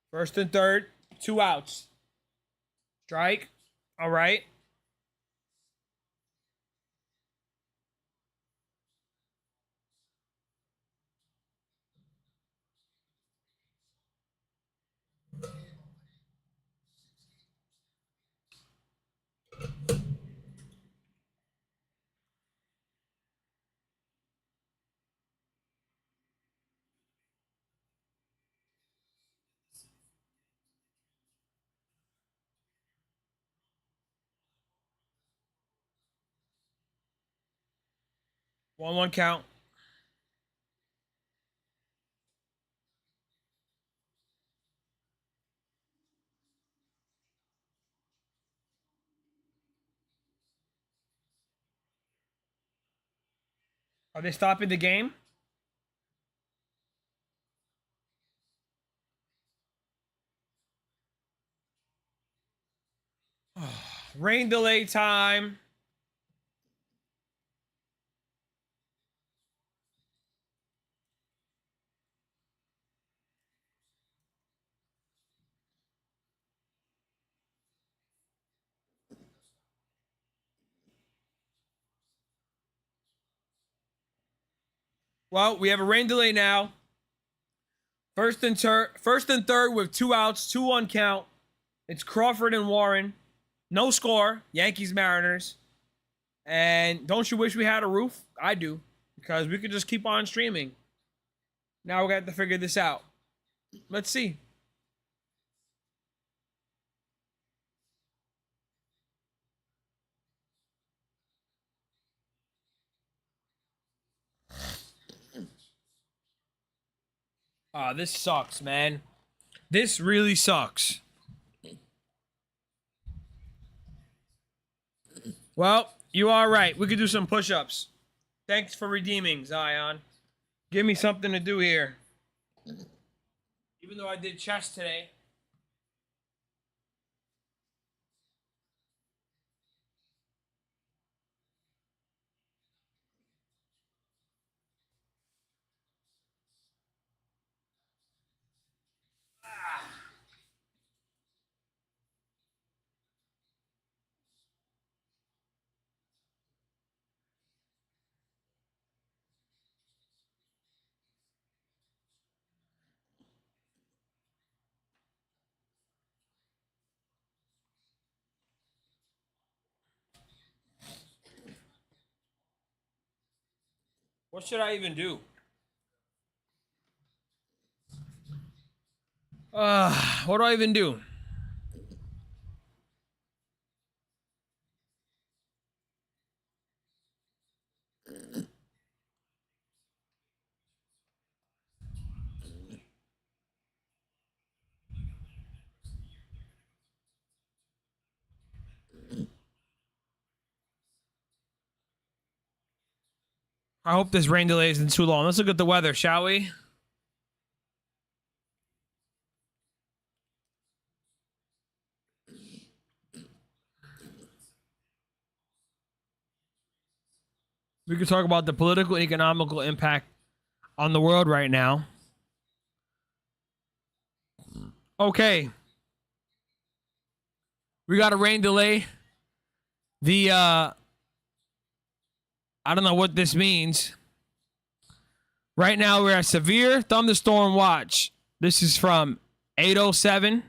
First and third, two outs. Strike. All right. One count. Are they stopping the game? Rain delay time. Well, we have a rain delay now. First and third with 2 outs, 2-1 count. It's Crawford and Warren. No score. Yankees Mariners. And don't you wish we had a roof? I do, because we could just keep on streaming. Now we got to figure this out. Let's see. This sucks, man. This really sucks. Well, you are right. We could do some push-ups. Thanks for redeeming, Zion. Give me something to do here. Even though I did chest today. What should I even do? What do I even do? I hope this rain delay isn't too long. Let's look at the weather, shall we? We could talk about the political and economical impact on the world right now. Okay. We got a rain delay. I don't know what this means. Right now we're at severe thunderstorm watch. This is from 8:07.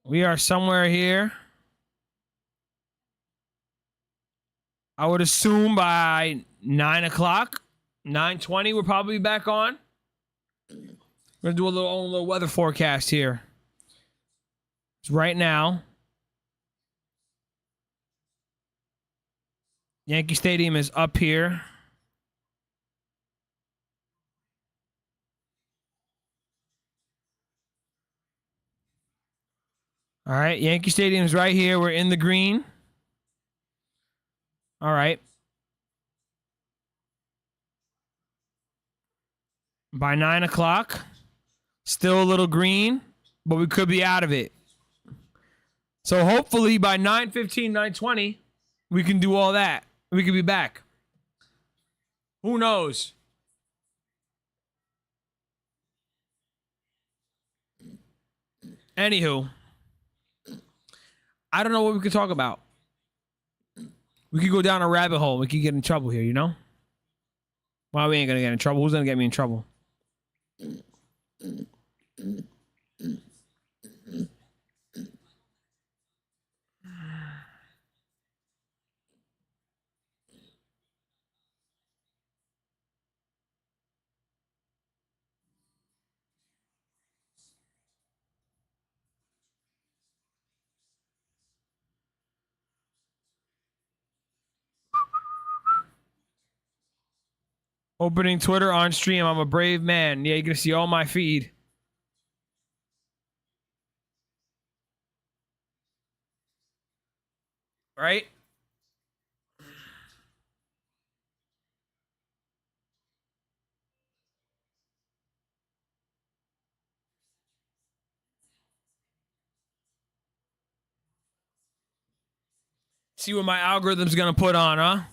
We are somewhere here. I would assume by 9 o'clock, 9:20, we'll probably be back on. We're gonna do a little weather forecast here. Right now, Yankee Stadium is up here. All right, Yankee Stadium's right here. We're in the green. All right. By 9 o'clock, still a little green, but we could be out of it. So hopefully by 9:15, 9:20, we can do all that. We could be back. Who knows? Anywho, I don't know what we could talk about. We could go down a rabbit hole. We could get in trouble here, you know? Well, we ain't gonna get in trouble. Who's gonna get me in trouble? Opening Twitter on stream. I'm a brave man. Yeah, you're gonna see all my feed. Right? See what my algorithm's gonna put on, huh?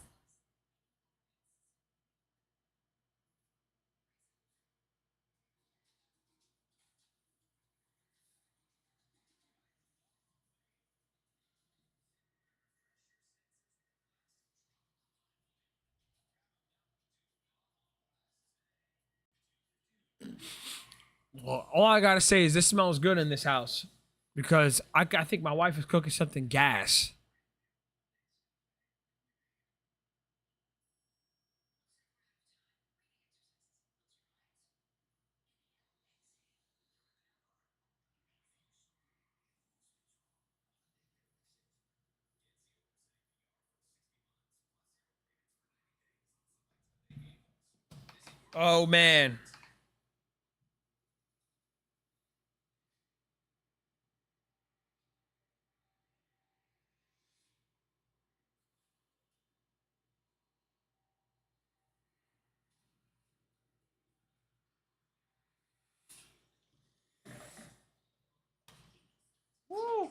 Well, all I gotta say is this smells good in this house because I think my wife is cooking something gas. Oh man, woo,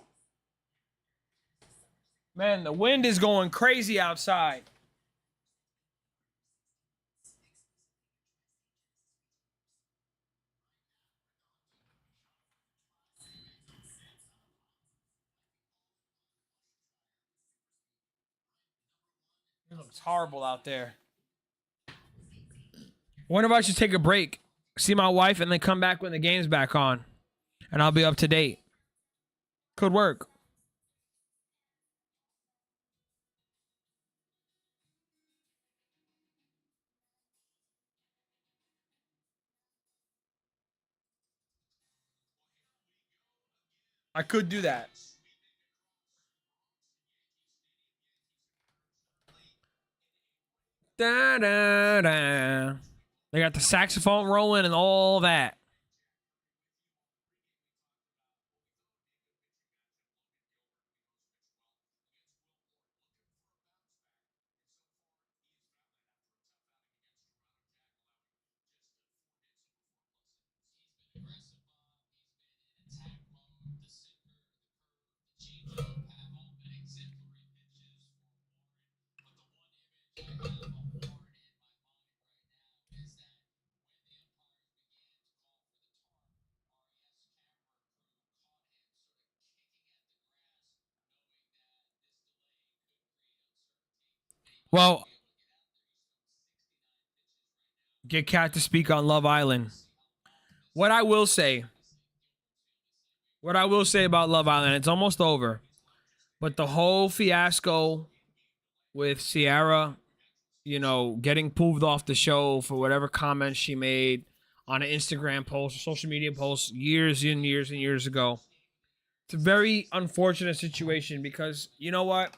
man, the wind is going crazy outside. It looks horrible out there. Wonder if I should take a break, see my wife, and then come back when the game's back on, and I'll be up to date. Could work. I could do that. Da, da, da. They got the saxophone rolling and all that. Well, get Cat to speak on Love Island. What I will say, what I will say about Love Island, it's almost over. But the whole fiasco with Sierra, you know, getting pulled off the show for whatever comments she made on an Instagram post or social media post years and years and years ago. It's a very unfortunate situation because you know what?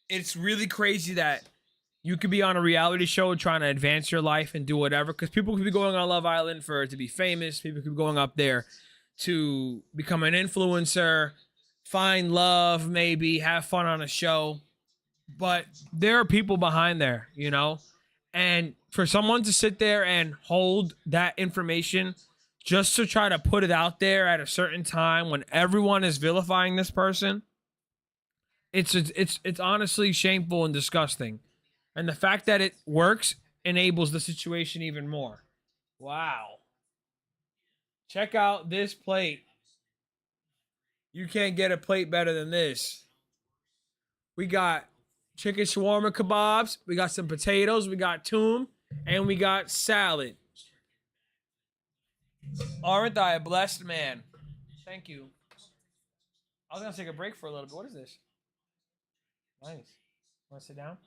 It's really crazy that you could be on a reality show trying to advance your life and do whatever because people could be going on Love Island for to be famous. People could be going up there to become an influencer, find love, maybe have fun on a show. But there are people behind there, you know? And for someone to sit there and hold that information just to try to put it out there at a certain time when everyone is vilifying this person, it's honestly shameful and disgusting. And the fact that it works enables the situation even more. Wow. Check out this plate. You can't get a plate better than this. We got chicken shawarma kebabs. We got some potatoes. We got tuna. And we got salad. Aren't I a blessed man? Thank you. I was going to take a break for a little bit. What is this? Nice. Want to sit down?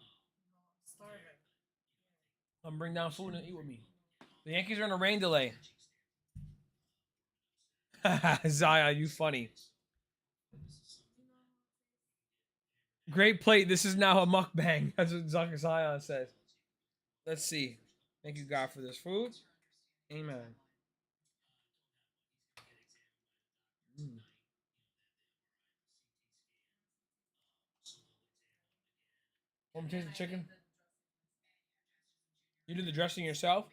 I'm gonna bring down food and eat with me. The Yankees are in a rain delay. Zaya, you funny. Great plate. This is now a mukbang. That's what Zion says. Let's see. Thank you, God, for this food. Amen. Mm. Want me to taste the chicken? You did the dressing yourself?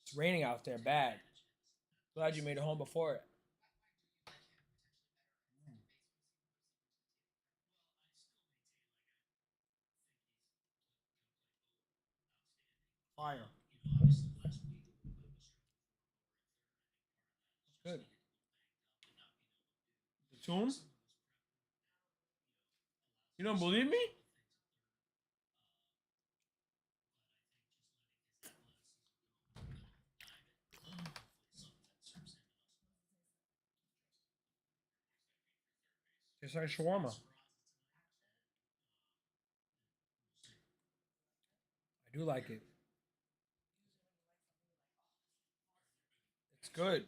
It's raining out there bad. Glad you made it home before it. Fire. Good. The tune? You don't believe me? Tastes like shawarma. I do like it. It's good.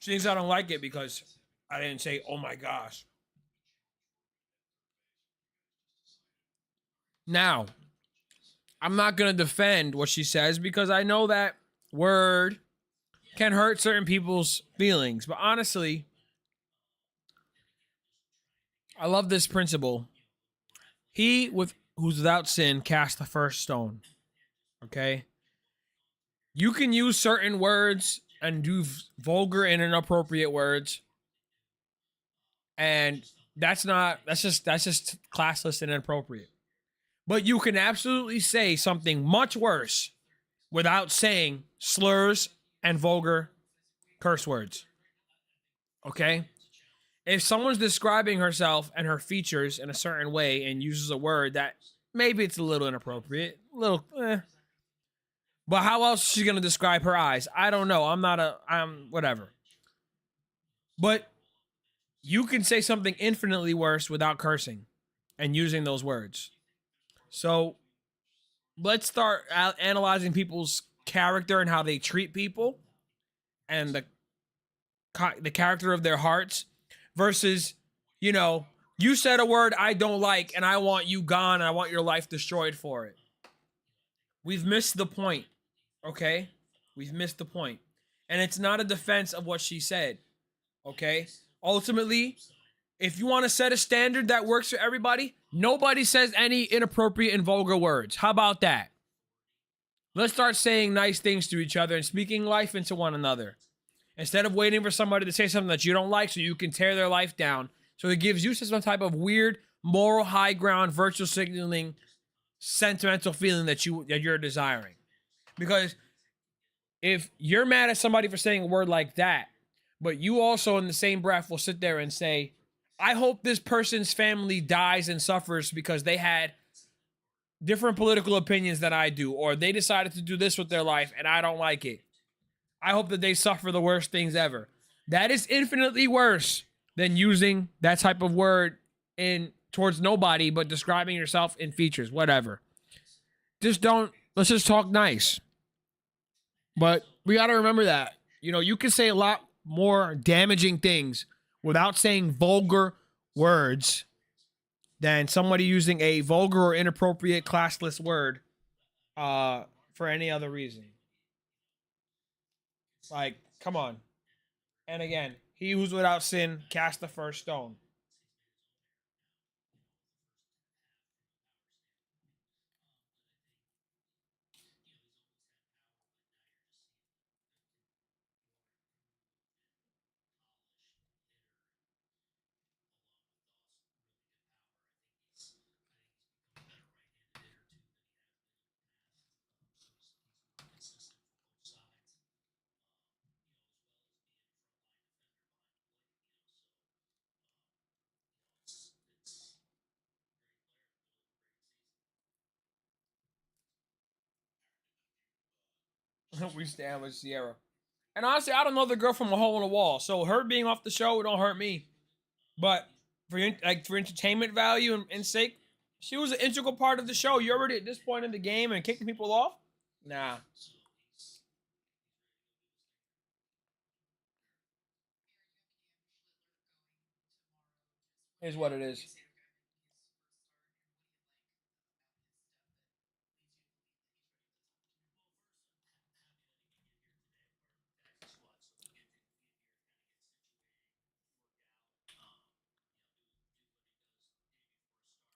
She thinks I don't like it because I didn't say, oh my gosh. Now, I'm not going to defend what she says because I know that word can hurt certain people's feelings. But honestly, I love this principle. He with who's without sin cast the first stone. Okay? You can use certain words and do vulgar and inappropriate words. And that's just classless and inappropriate. But you can absolutely say something much worse without saying slurs and vulgar curse words. Okay? If someone's describing herself and her features in a certain way and uses a word that maybe it's a little inappropriate, a little, but how else is she gonna describe her eyes? I don't know. I'm whatever. But you can say something infinitely worse without cursing and using those words. So let's start analyzing people's character and how they treat people and the character of their hearts versus, you know, you said a word I don't like and I want you gone and I want your life destroyed for it. We've missed the point, okay? We've missed the point. And it's not a defense of what she said, okay? Ultimately, if you want to set a standard that works for everybody, nobody says any inappropriate and vulgar words. How about that? Let's start saying nice things to each other and speaking life into one another. Instead of waiting for somebody to say something that you don't like so you can tear their life down. So it gives you some type of weird moral high ground virtual signaling sentimental feeling that you're desiring. Because if you're mad at somebody for saying a word like that, but you also in the same breath will sit there and say, I hope this person's family dies and suffers because they had different political opinions than I do, or they decided to do this with their life and I don't like it. I hope that they suffer the worst things ever. That is infinitely worse than using that type of word in towards nobody, but describing yourself in features, whatever. Let's just talk nice. But we got to remember that, you know, you can say a lot more damaging things without saying vulgar words than somebody using a vulgar or inappropriate classless word for any other reason. Like, come on. And again, he who's without sin cast the first stone. We stand with Sierra. And honestly, I don't know the girl from a hole in the wall, so her being off the show don't hurt me. But for entertainment value and sake, she was an integral part of the show. You're already at this point in the game and kicking people off. Nah, is what it is.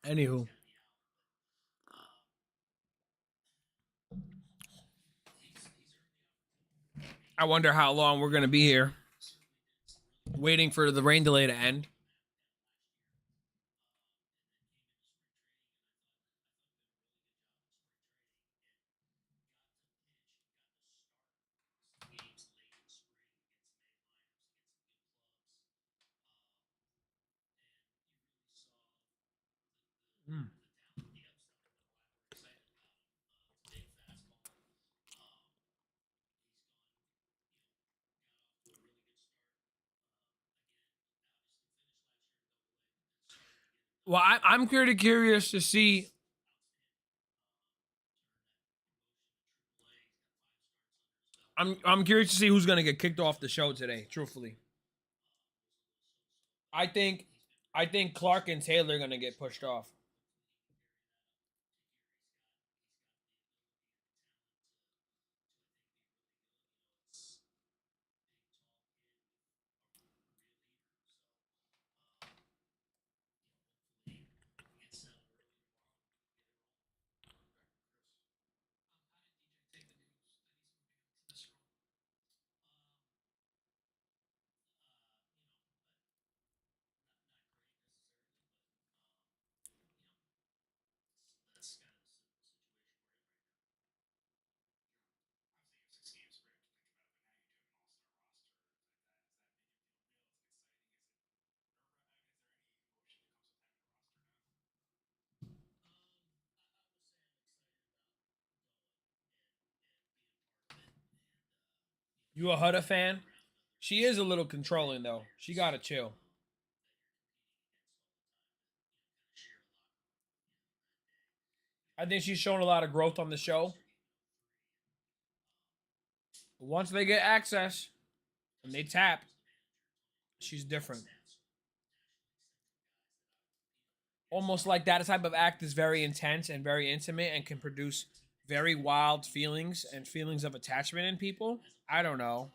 Anywho, I wonder how long we're gonna be here, waiting for the rain delay to end. Mm. Well, I'm pretty curious to see. I'm curious to see who's gonna get kicked off the show today. Truthfully, I think I think Clark and Taylor are gonna get pushed off. You a Huda fan? She is a little controlling though. She gotta chill. I think she's shown a lot of growth on the show. Once they get access and they tap, she's different. Almost like that type of act is very intense and very intimate and can produce very wild feelings and feelings of attachment in people. I don't know.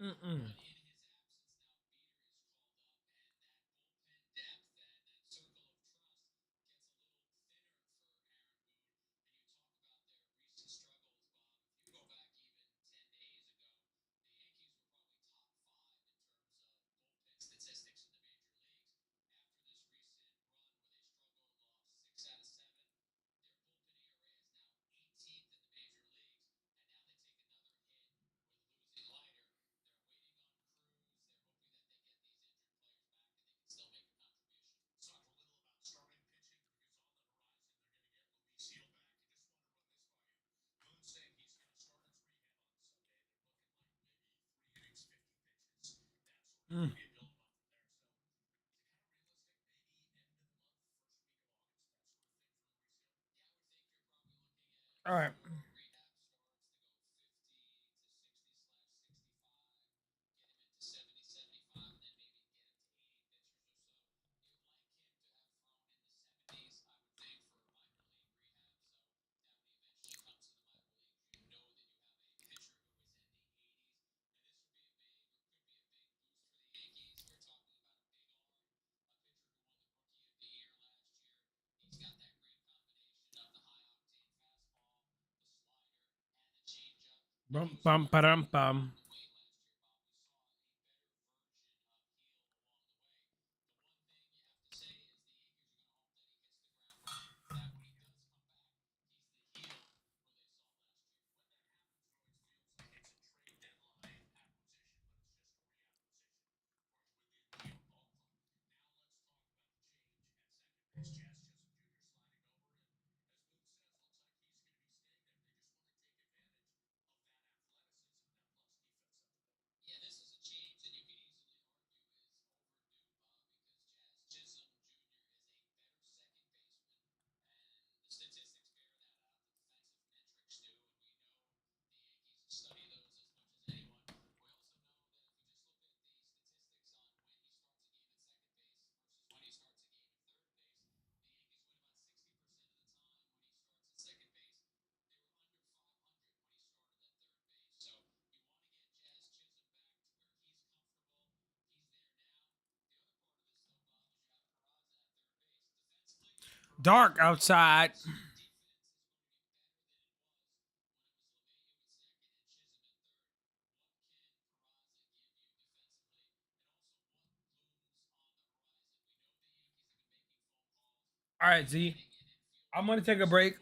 Mm-mm. Mm. All right. Bum, bum, ba-dum, bum. Dark outside. All right, Z. I'm gonna take a break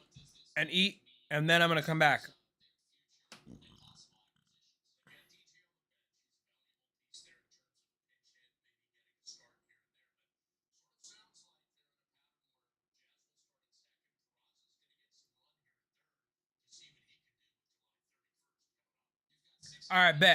and eat, and then I'm gonna come back. All right, bet.